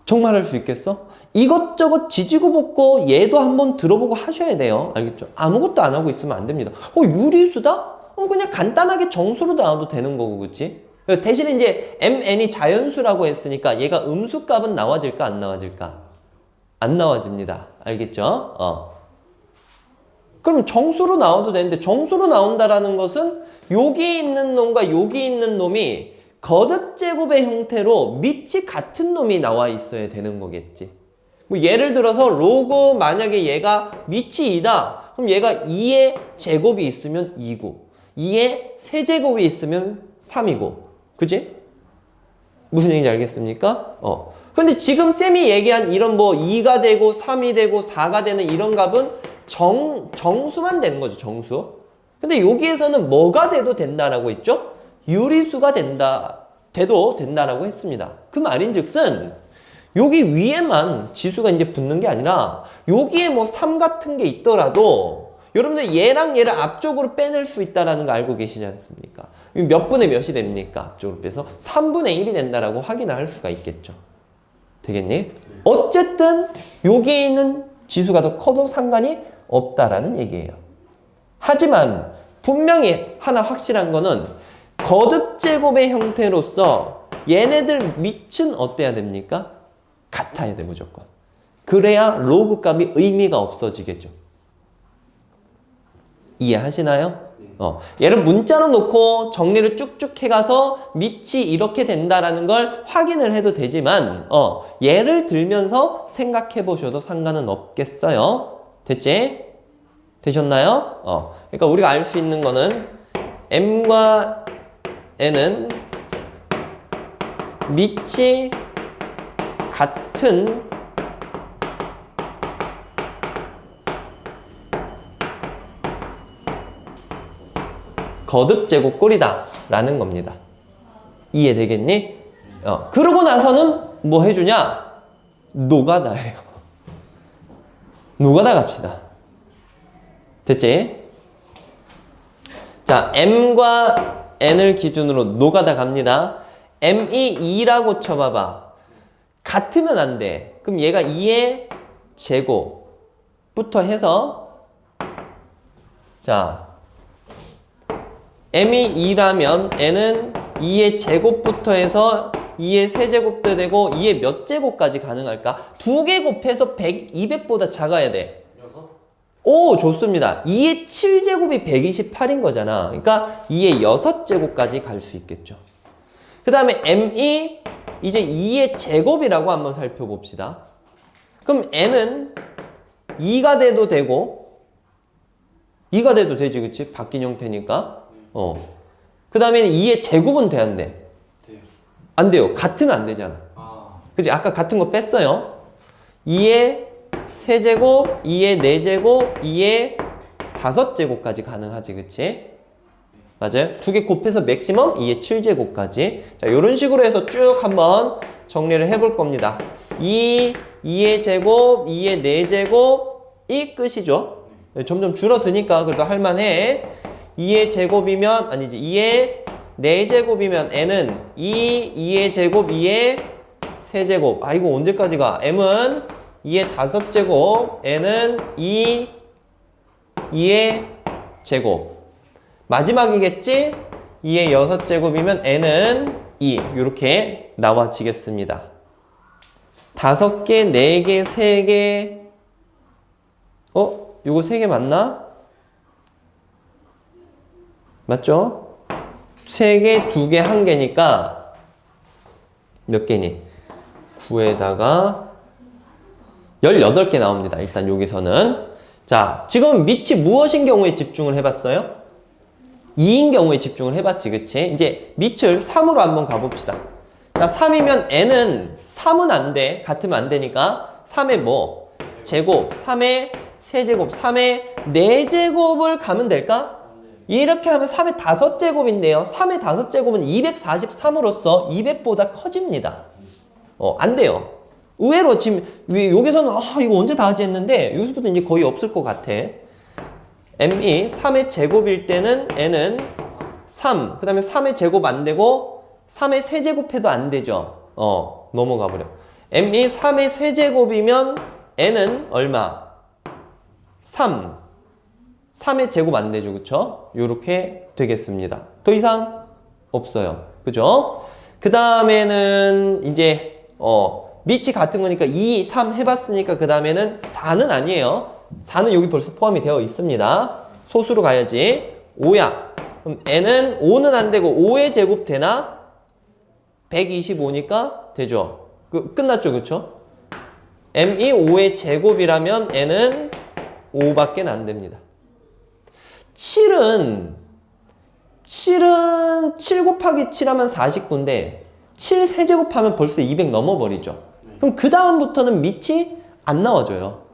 A: 정말 할 수 있겠어? 이것저것 지지고 볶고 얘도 한번 들어보고 하셔야 돼요. 알겠죠? 아무것도 안 하고 있으면 안 됩니다. 유리수다? 그냥 간단하게 정수로 나와도 되는 거고, 그치? 대신에 이제 mn이 자연수라고 했으니까 얘가 음수값은 나와질까 안 나와질까? 안 나와집니다. 알겠죠? 그럼 정수로 나와도 되는데 정수로 나온다라는 것은 여기 있는 놈과 여기 있는 놈이 거듭제곱의 형태로 밑이 같은 놈이 나와 있어야 되는 거겠지. 뭐 예를 들어서 로그 만약에 얘가 밑이 2다. 그럼 얘가 2의 제곱이 있으면 2고 2의 세제곱이 있으면 3이고. 그치? 무슨 얘기인지 알겠습니까? 근데 지금 쌤이 얘기한 이런 뭐 2가 되고 3이 되고 4가 되는 이런 값은 정수만 되는 거죠. 정수. 근데 여기에서는 뭐가 돼도 된다라고 했죠? 유리수가 돼도 된다라고 했습니다. 그 말인즉슨 여기 위에만 지수가 이제 붙는 게 아니라 여기에 뭐 3 같은 게 있더라도 여러분들 얘랑 얘를 앞쪽으로 빼낼 수 있다라는 거 알고 계시지 않습니까? 몇 분의 몇이 됩니까? 앞쪽으로 빼서 3분의 1이 된다라고 확인을 할 수가 있겠죠. 되겠니? 어쨌든 여기에 있는 지수가 더 커도 상관이 없다라는 얘기예요. 하지만 분명히 하나 확실한 거는 거듭제곱의 형태로서 얘네들 밑은 어때야 됩니까? 같아야 돼, 무조건. 그래야 로그 값이 의미가 없어지겠죠. 이해하시나요? 얘를 문자로 놓고 정리를 쭉쭉 해가서 밑이 이렇게 된다라는 걸 확인을 해도 되지만 얘를 들면서 생각해 보셔도 상관은 없겠어요. 됐지? 되셨나요? 그러니까 우리가 알 수 있는 거는 m과 n은 밑이 같은 거듭제곱꼴이다 라는 겁니다. 이해되겠니? 그러고 나서는 뭐 해주냐? 노가다예요. 노가다 갑시다. 됐지? 자, m과 n을 기준으로 노가다 갑니다. m이 2라고 쳐봐봐. 같으면 안 돼. 그럼 얘가 2의 제곱부터 해서 자 m이 2라면 n은 2의 제곱부터 해서 2의 세제곱도 되고 2의 몇 제곱까지 가능할까? 2개 곱해서 100, 200보다 작아야 돼.
B: 6?
A: 오, 좋습니다. 2의 7제곱이 128인 거잖아. 그러니까 2의 6제곱까지 갈 수 있겠죠. 그 다음에 m이 이제 2의 제곱이라고 한번 살펴봅시다. 그럼 n은 2가 돼도 되고 2가 돼도 되지, 그치? 바뀐 형태니까. 그 다음에 2의 제곱은 돼, 안 돼?
B: 돼요.
A: 안 돼요. 같으면 안 되잖아. 그치? 아까 같은 거 뺐어요. 2의 세제곱, 2의 4제곱, 2의 5제곱까지 가능하지, 그치? 맞아요? 2개 곱해서 맥시멈 2의 7제곱까지. 자, 요런 식으로 해서 쭉 한번 정리를 해볼 겁니다. 2의 제곱, 2의 4제곱이 끝이죠. 점점 줄어드니까 그래도 할만해. 2의 제곱이면, 아니지, 2의 4제곱이면 n은 2의 제곱, 2의 세제곱. 아, 이거 언제까지 가? m은 2의 5제곱, n은 2의 제곱. 마지막이겠지? 2의 6제곱이면 n은 2. 이렇게 나와지겠습니다. 5개, 4개, 3개. 요거 3개 맞나? 맞죠? 3개, 2개, 1개니까 몇 개니? 9에다가 18개 나옵니다. 일단 여기서는. 자, 지금 밑이 무엇인 경우에 집중을 해봤어요? 2인 경우에 집중을 해봤지, 그치? 이제 밑을 3으로 한번 가봅시다. 자, 3이면 n은 3은 안 돼. 같으면 안 되니까 3의 뭐? 제곱, 3의 세제곱, 3의 4제곱을 가면 될까? 이렇게 하면 3의 5제곱인데요. 3의 5제곱은 243으로서 200보다 커집니다. 안 돼요. 의외로 지금 여기서는 이거 언제 다 하지 했는데 여기서부터 이제 거의 없을 것 같아. m이 3의 제곱일 때는 n은 3, 그 다음에 3의 제곱 안 되고 3의 세제곱해도 안 되죠. 넘어가 버려. m이 3의 세제곱이면 n은 얼마? 3. 3의 제곱 안 되죠, 그쵸? 요렇게 되겠습니다. 더 이상 없어요. 그죠? 그 다음에는 이제 밑이 같은 거니까 2, 3 해봤으니까 그 다음에는 4는 아니에요. 4는 여기 벌써 포함이 되어 있습니다. 소수로 가야지. 5야. 그럼 n은 5는 안 되고 5의 제곱 되나? 125니까 되죠. 끝났죠, 그쵸? m이 5의 제곱이라면 n은 5밖에 안 됩니다. 7은 7 곱하기 7하면 49인데 7 세제곱하면 벌써 200 넘어버리죠. 그럼 그 다음부터는 밑이 안 나와줘요.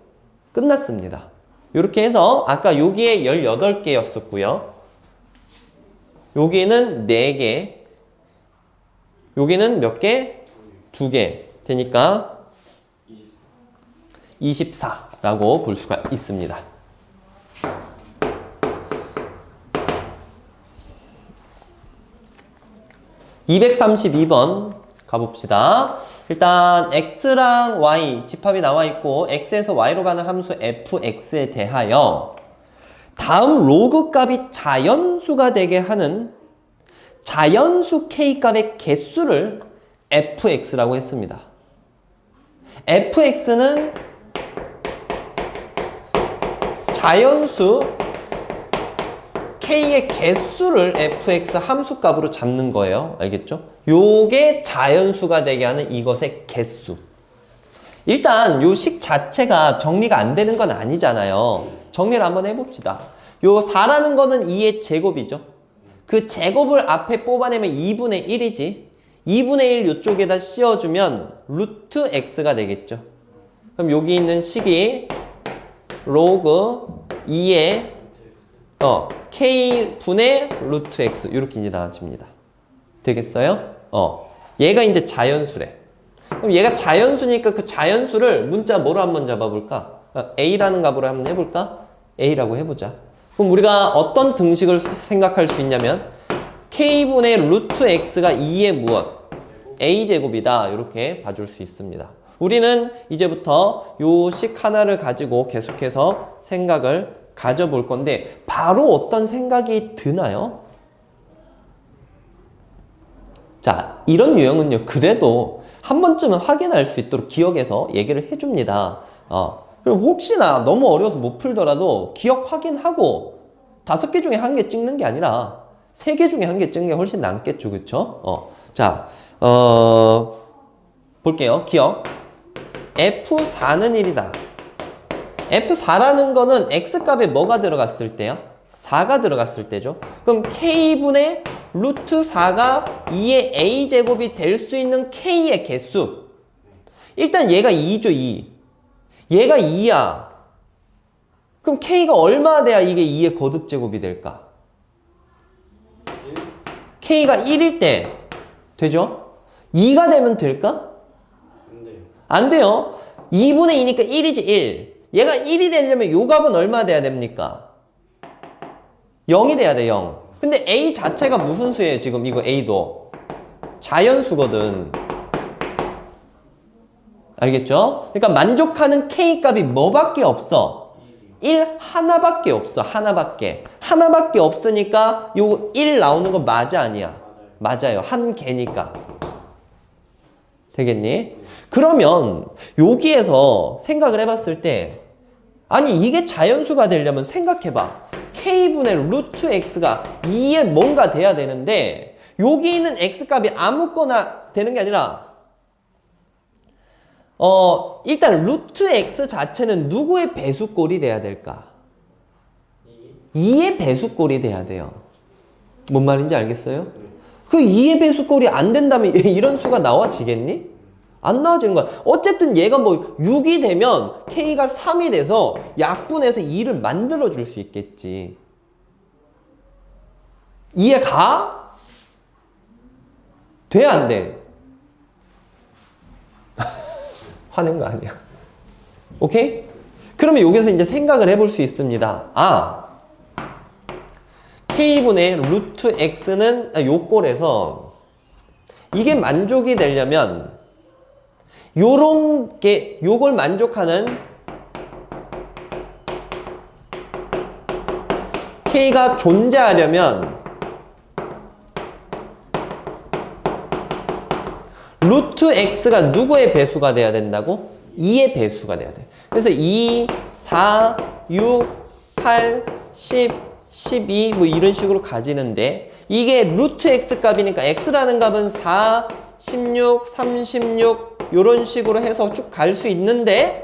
A: 끝났습니다. 이렇게 해서 아까 여기에 18개였었고요. 여기는 4개. 여기는 몇 개? 2개. 되니까 24라고 볼 수가 있습니다. (232번) 가봅시다. 일단 x랑 y 집합이 나와 있고 x에서 y로 가는 함수 fx에 대하여 다음 로그 값이 자연수가 되게 하는 자연수 k 값의 개수를 fx라고 했습니다. fx는 자연수 k의 개수를 fx 함수값으로 잡는 거예요. 알겠죠? 요게 자연수가 되게 하는 이것의 개수. 일단 요 식 자체가 정리가 안 되는 건 아니잖아요. 정리를 한번 해봅시다. 요 4라는 거는 2의 제곱이죠. 그 제곱을 앞에 뽑아내면 2분의 1이지. 2분의 1 요쪽에다 씌워주면 루트 x가 되겠죠. 그럼 여기 있는 식이 로그 2의 k분의 루트 x 이렇게 이제 나와집니다. 되겠어요? 얘가 이제 자연수래. 그럼 얘가 자연수니까 그 자연수를 문자 뭐로 한번 잡아볼까? a라는 값으로 한번 해볼까? a라고 해보자. 그럼 우리가 어떤 등식을 생각할 수 있냐면 k분의 루트 x가 2의 무엇? a제곱이다. 이렇게 봐줄 수 있습니다. 우리는 이제부터 요 식 하나를 가지고 계속해서 생각을 가져볼 건데 바로 어떤 생각이 드나요? 자, 이런 유형은요. 그래도 한 번쯤은 확인할 수 있도록 기억해서 얘기를 해줍니다. 그리고 혹시나 너무 어려워서 못 풀더라도 기억 확인하고 5개 중에 1개 찍는 게 아니라 3개 중에 1개 찍는 게 훨씬 낫겠죠. 그쵸? 자, 볼게요. 기억. F4는 1이다. F4라는 거는 X값에 뭐가 들어갔을 때요? 4가 들어갔을 때죠. 그럼 K분의 루트 4가 2의 A제곱이 될 수 있는 K의 개수. 일단 얘가 2죠, 2. 얘가 2야. 그럼 K가 얼마 돼야 이게 2의 거듭제곱이 될까? K가 1일 때 되죠? 2가 되면 될까? 안 돼요. 2분의 2니까 1이지 1. 얘가 1이 되려면 요 값은 얼마 돼야 됩니까? 0이 돼야 돼, 0. 근데 A 자체가 무슨 수예요? 지금 이거 A도 자연수거든. 알겠죠? 그러니까 만족하는 K 값이 뭐밖에 없어? 1 하나밖에 없어. 하나밖에 없으니까 요 1 나오는 거 맞아 아니야? 맞아요. 한 개니까. 되겠니? 그러면 여기에서 생각을 해봤을 때 아니 이게 자연수가 되려면 생각해봐. K분의 루트 X가 2에 뭔가 돼야 되는데 여기 있는 X값이 아무거나 되는 게 아니라 일단 루트 X 자체는 누구의 배수꼴이 돼야 될까? 2의 배수꼴이 돼야 돼요. 뭔 말인지 알겠어요? 그 2의 배수꼴이 안 된다면 이런 수가 나와지겠니? 안 나와지는 거야. 어쨌든 얘가 뭐 6이 되면 K가 3이 돼서 약분해서 2를 만들어 줄 수 있겠지. 이해가? 돼, 안 돼? 화낸 거 아니야. 오케이? 그러면 여기서 이제 생각을 해볼 수 있습니다. K분의 루트 X는 요 꼴에서 이게 만족이 되려면 요걸 만족하는 K가 존재하려면 루트 X가 누구의 배수가 돼야 된다고? 2의 배수가 돼야 돼. 그래서 2, 4, 6, 8, 10, 12 뭐 이런 식으로 가지는데 이게 루트 X 값이니까 X라는 값은 4, 16, 36 요런 식으로 해서 쭉 갈 수 있는데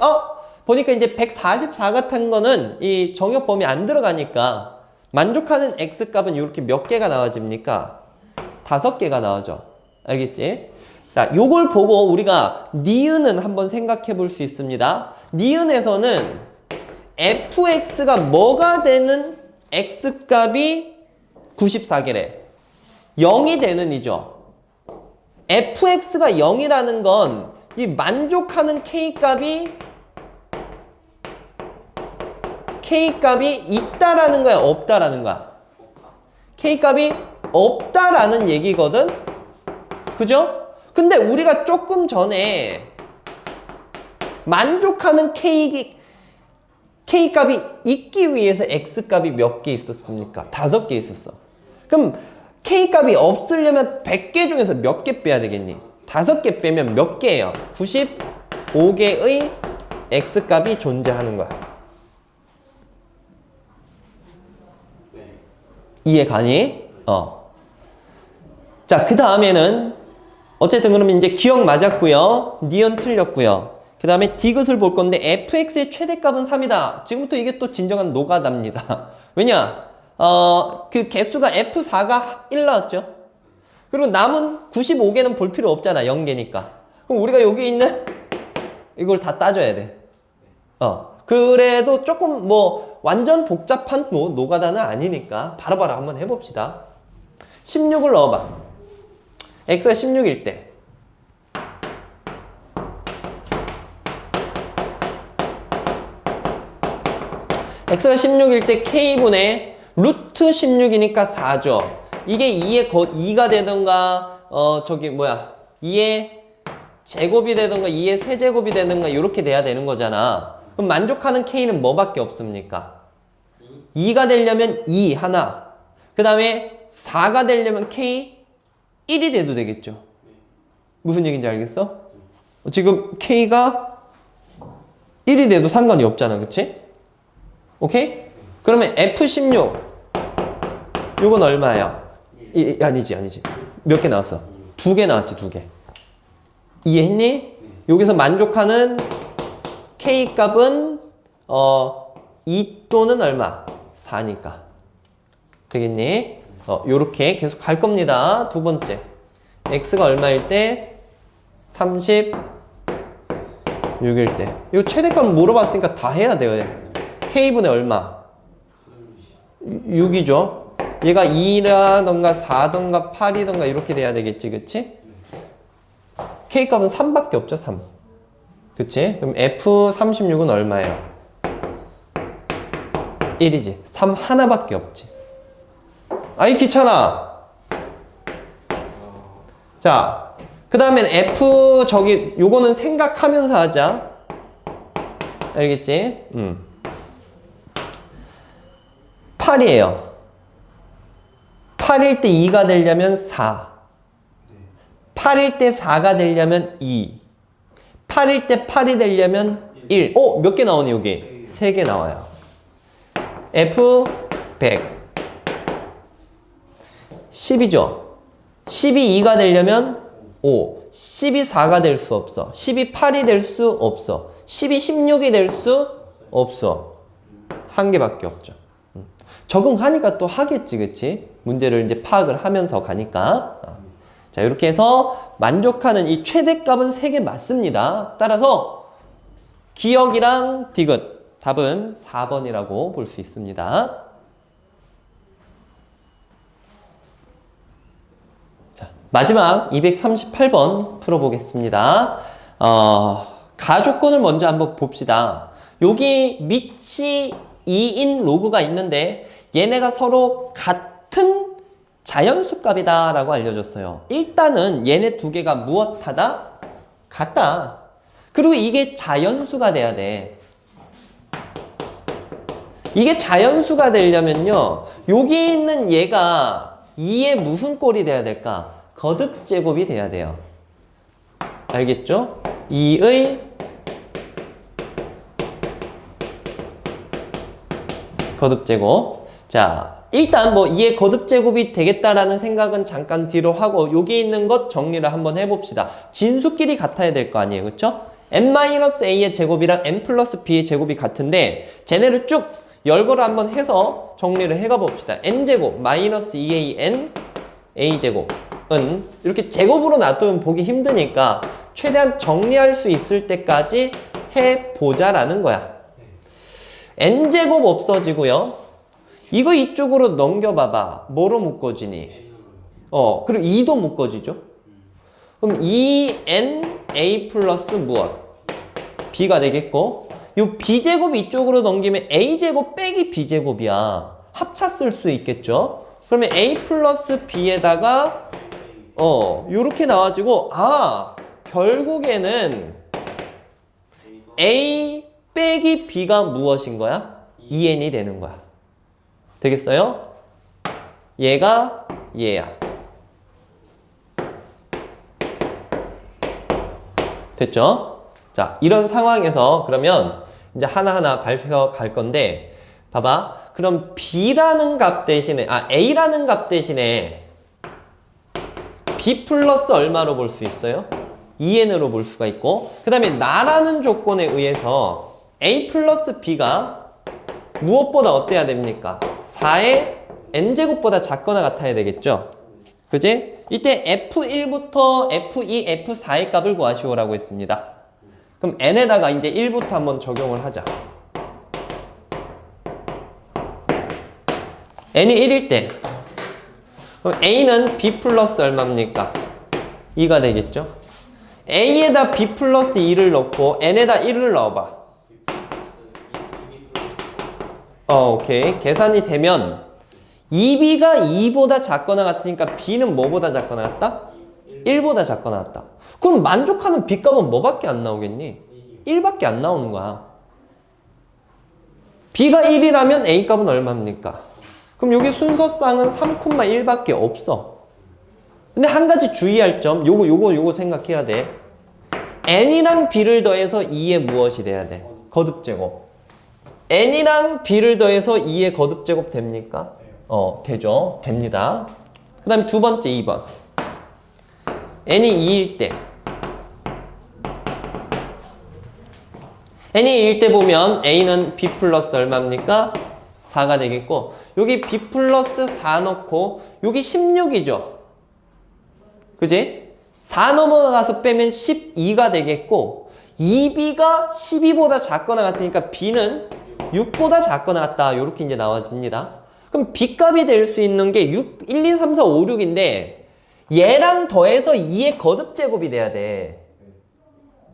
A: 보니까 이제 144 같은 거는 이 정역 범위 안 들어가니까 만족하는 X 값은 이렇게 몇 개가 나와집니까? 5개가 나와져. 알겠지? 자, 요걸 보고 우리가 니은은 한번 생각해 볼 수 있습니다. 니은에서는 fx가 뭐가 되는 x값이 94개래. 0이 되는 이죠. fx가 0이라는 건 이 만족하는 k값이 있다라는 거야, 없다라는 거야? k값이 없다라는 얘기거든? 그죠? 근데 우리가 조금 전에 만족하는 K값이 있기 위해서 X값이 몇 개 있었습니까? 5개 있었어. 그럼 K값이 없으려면 100개 중에서 몇 개 빼야 되겠니? 5개 빼면 몇 개예요? 95개의 X값이 존재하는 거야. 이해 가니? 자, 그 다음에는 어쨌든 그러면 이제 기억 맞았고요. 니은 틀렸고요. 그 다음에 디귿을 볼 건데 fx의 최대값은 3이다. 지금부터 이게 또 진정한 노가다입니다. 왜냐? 그 개수가 f4가 1 나왔죠. 그리고 남은 95개는 볼 필요 없잖아. 0개니까. 그럼 우리가 여기 있는 이걸 다 따져야 돼. 그래도 조금 뭐 완전 복잡한 노가다는 아니니까 바로바로 한번 해봅시다. 16을 넣어봐. x가 16일 때 x가 16일 때 k분의 루트 16이니까 4죠. 이게 2의 2가 되던가 저기 뭐야 2의 제곱이 되든가 2의 세제곱이 되든가 이렇게 돼야 되는 거잖아. 그럼 만족하는 K는 뭐밖에 없습니까? 2가 되려면 2 하나, 그 다음에 4가 되려면 K 1이 돼도 되겠죠. 무슨 얘기인지 알겠어? 지금 K가 1이 돼도 상관이 없잖아, 그치? 오케이? 그러면 F16 요건 얼마야? 아니지 몇 개 나왔어? 2개 나왔지. 2개 이해했니? 여기서 만족하는 K 값은 2 또는 얼마? 4니까 되겠니? 요렇게 계속 갈 겁니다. 두 번째 X가 얼마일 때? 36일 때. 이거 최대값 물어봤으니까 다 해야 돼요. K분의 얼마? 6이죠. 얘가 2라던가 4던가 8이던가 이렇게 돼야 되겠지, 그치? K값은 3밖에 없죠, 3. 그치? 그럼 F36은 얼마예요? 1이지. 3 하나밖에 없지. 아이, 귀찮아. 자, 그 다음엔 F 요거는 생각하면서 하자. 알겠지? 8이에요. 8일 때 2가 되려면 4. 8일 때 4가 되려면 2. 8일 때 8이 되려면 1. 몇 개 나오니, 여기? 3개 나와요. F 100. 10이죠. 10이 2가 되려면 5. 10이 4가 될 수 없어. 10이 8이 될 수 없어. 10이 16이 될 수 없어. 한 개밖에 없죠. 적응하니까 또 하겠지, 그치? 문제를 이제 파악을 하면서 가니까. 자, 이렇게 해서 만족하는 이 최대값은 3개 맞습니다. 따라서 기억이랑 디귿 답은 4번이라고 볼 수 있습니다. 자, 마지막 238번 풀어보겠습니다. 가조건을 먼저 한번 봅시다. 여기 밑이 2인 로그가 있는데 얘네가 서로 같은 자연수 값이다 라고 알려줬어요. 일단은 얘네 두 개가 무엇하다? 같다. 그리고 이게 자연수가 돼야 돼. 이게 자연수가 되려면요, 여기 있는 얘가 2의 무슨 꼴이 돼야 될까? 거듭제곱이 돼야 돼요. 알겠죠? 2의 거듭제곱. 자, 일단 뭐 2의 거듭제곱이 되겠다라는 생각은 잠깐 뒤로 하고 여기 있는 것 정리를 한번 해봅시다. 진수끼리 같아야 될 거 아니에요, 그쵸? n-a의 제곱이랑 n 플러스 b의 제곱이 같은데 쟤네를 쭉 열거를 한번 해서 정리를 해가 봅시다. n제곱 마이너스 2an a제곱은 이렇게 제곱으로 놔두면 보기 힘드니까 최대한 정리할 수 있을 때까지 해보자라는 거야. n제곱 없어지고요. 이거 이쪽으로 넘겨봐봐. 뭐로 묶어지니? 그리고 2도 묶어지죠. 그럼 2na 플러스 무엇? b가 되겠고, 이 b제곱 이쪽으로 넘기면 a제곱 빼기 b제곱이야. 합차 쓸 수 있겠죠. 그러면 a 플러스 b에다가 요렇게 나와지고, 결국에는 a 빼기 b가 무엇인 거야? 2n이 되는 거야. 되겠어요? 얘가 얘야. 됐죠? 자, 이런 상황에서 그러면 이제 하나하나 발표 갈 건데, 봐봐. 그럼 b라는 값 대신에, a라는 값 대신에 b 플러스 얼마로 볼 수 있어요? 2n으로 볼 수가 있고, 그 다음에 나라는 조건에 의해서 a 플러스 b가 무엇보다 어때야 됩니까? 4의 n제곱보다 작거나 같아야 되겠죠? 그지? 이때 f1부터 f2, f4의 값을 구하시오라고 했습니다. 그럼 n에다가 이제 1부터 한번 적용을 하자. n이 1일 때 그럼 a는 b 플러스 얼마입니까? 2가 되겠죠? a에다 b 플러스 2를 넣고 n에다 1을 넣어봐. 오케이. 계산이 되면 2b가 2보다 작거나 같으니까 b는 뭐보다 작거나 같다? 1보다 작거 나왔다. 그럼 만족하는 B값은 뭐밖에 안 나오겠니? 1밖에 안 나오는 거야. B가 1이라면 A값은 얼마입니까? 그럼 여기 순서쌍은 3,1밖에 없어. 근데 한 가지 주의할 점, 요거 생각해야 돼. N이랑 B를 더해서 2의 무엇이 돼야 돼? 거듭제곱. N이랑 B를 더해서 2의 거듭제곱 됩니까? 되죠. 됩니다. 그 다음에 두 번째 2번. N이 2일 때. N이 2일 때 보면 A는 B 플러스 얼마입니까? 4가 되겠고, 여기 B 플러스 4 넣고, 여기 16이죠. 그지? 4 넘어가서 빼면 12가 되겠고, 2B가 12보다 작거나 같으니까 B는 6보다 작거나 같다. 이렇게 이제 나와집니다. 그럼 B값이 될 수 있는 게 6, 1, 2, 3, 4, 5, 6인데, 얘랑 더해서 2의 거듭제곱이 돼야 돼.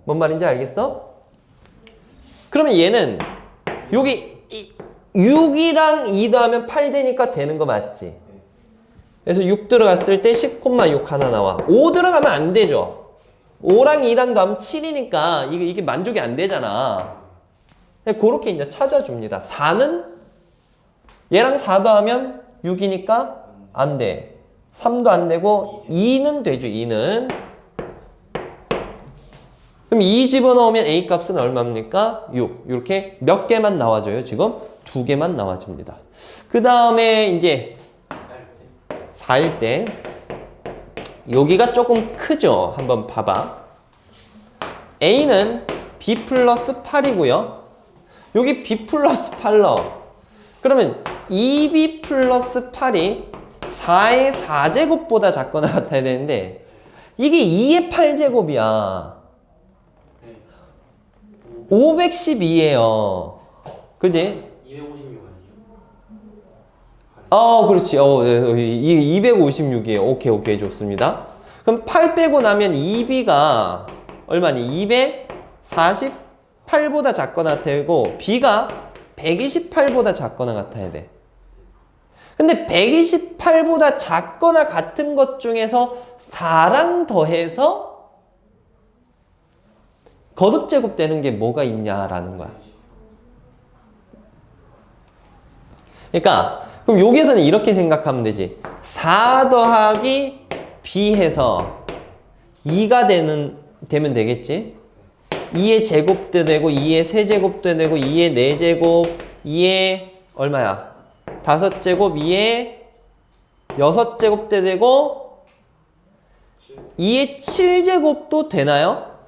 A: 뭔 말인지 알겠어? 그러면 얘는 여기 6이랑 2 더하면 8 되니까 되는 거 맞지? 그래서 6 들어갔을 때 10,6 하나 나와. 5 들어가면 안 되죠. 5랑 2랑 더하면 7이니까 이게 만족이 안 되잖아. 그렇게 이제 찾아줍니다. 4는 얘랑 4 더하면 6이니까 안 돼. 3도 안 되고 2는 되죠. 2는. 그럼 2 집어넣으면 A 값은 얼마입니까? 6. 이렇게 몇 개만 나와줘요? 지금 2개만 나와집니다. 그 다음에 이제 4일 때 여기가 조금 크죠? 한번 봐봐. A는 B 플러스 8이고요. 여기 B 플러스 8 넣어. 그러면 2B 플러스 8이 4의 4제곱보다 작거나 같아야 되는데 이게 2의 8제곱이야. 512예요. 그지?
B: 256 아니에요?
A: 그렇지. 네, 256이에요. 오케이, 좋습니다. 그럼 8 빼고 나면 2B가 얼마니? 248보다 작거나 되고 B가 128보다 작거나 같아야 돼. 근데 128보다 작거나 같은 것 중에서 4랑 더해서 거듭제곱 되는 게 뭐가 있냐라는 거야. 그러니까 그럼 여기서는 이렇게 생각하면 되지. 4 더하기 B 해서 2가 되면 되겠지. 2의 제곱도 되고 2의 세제곱도 되고 2의 4제곱 2의 얼마야? 5제곱 2의 6제곱도 되고 2의 7제곱도 되나요?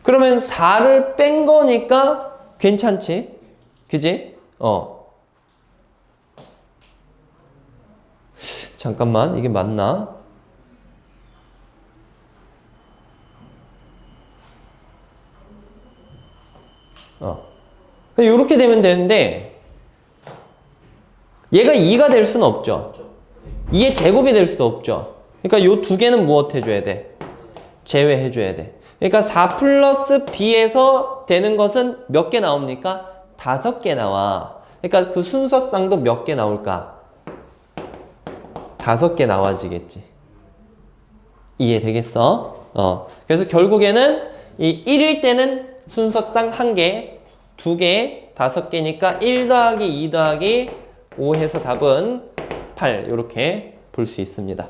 A: 그러면 4를 뺀 거니까 괜찮지? 그지? 잠깐만, 이게 맞나? 이렇게 되면 되는데 얘가 2가 될 수는 없죠. 2의 제곱이 될 수도 없죠. 그러니까 요 두 개는 무엇 해줘야 돼? 제외해줘야 돼. 그러니까 4 플러스 B에서 되는 것은 몇 개 나옵니까? 5개 나와. 그러니까 그 순서쌍도 몇 개 나올까? 5개 나와지겠지. 이해되겠어? 그래서 결국에는 이 1일 때는 순서쌍 1개, 2개, 5개니까 1 더하기 2 더하기 5 해서 답은 8 이렇게 볼 수 있습니다.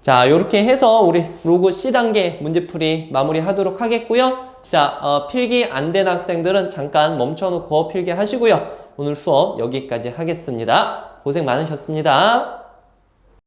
A: 자, 이렇게 해서 우리 로그 C단계 문제풀이 마무리하도록 하겠고요. 자, 필기 안 된 학생들은 잠깐 멈춰놓고 필기 하시고요. 오늘 수업 여기까지 하겠습니다. 고생 많으셨습니다.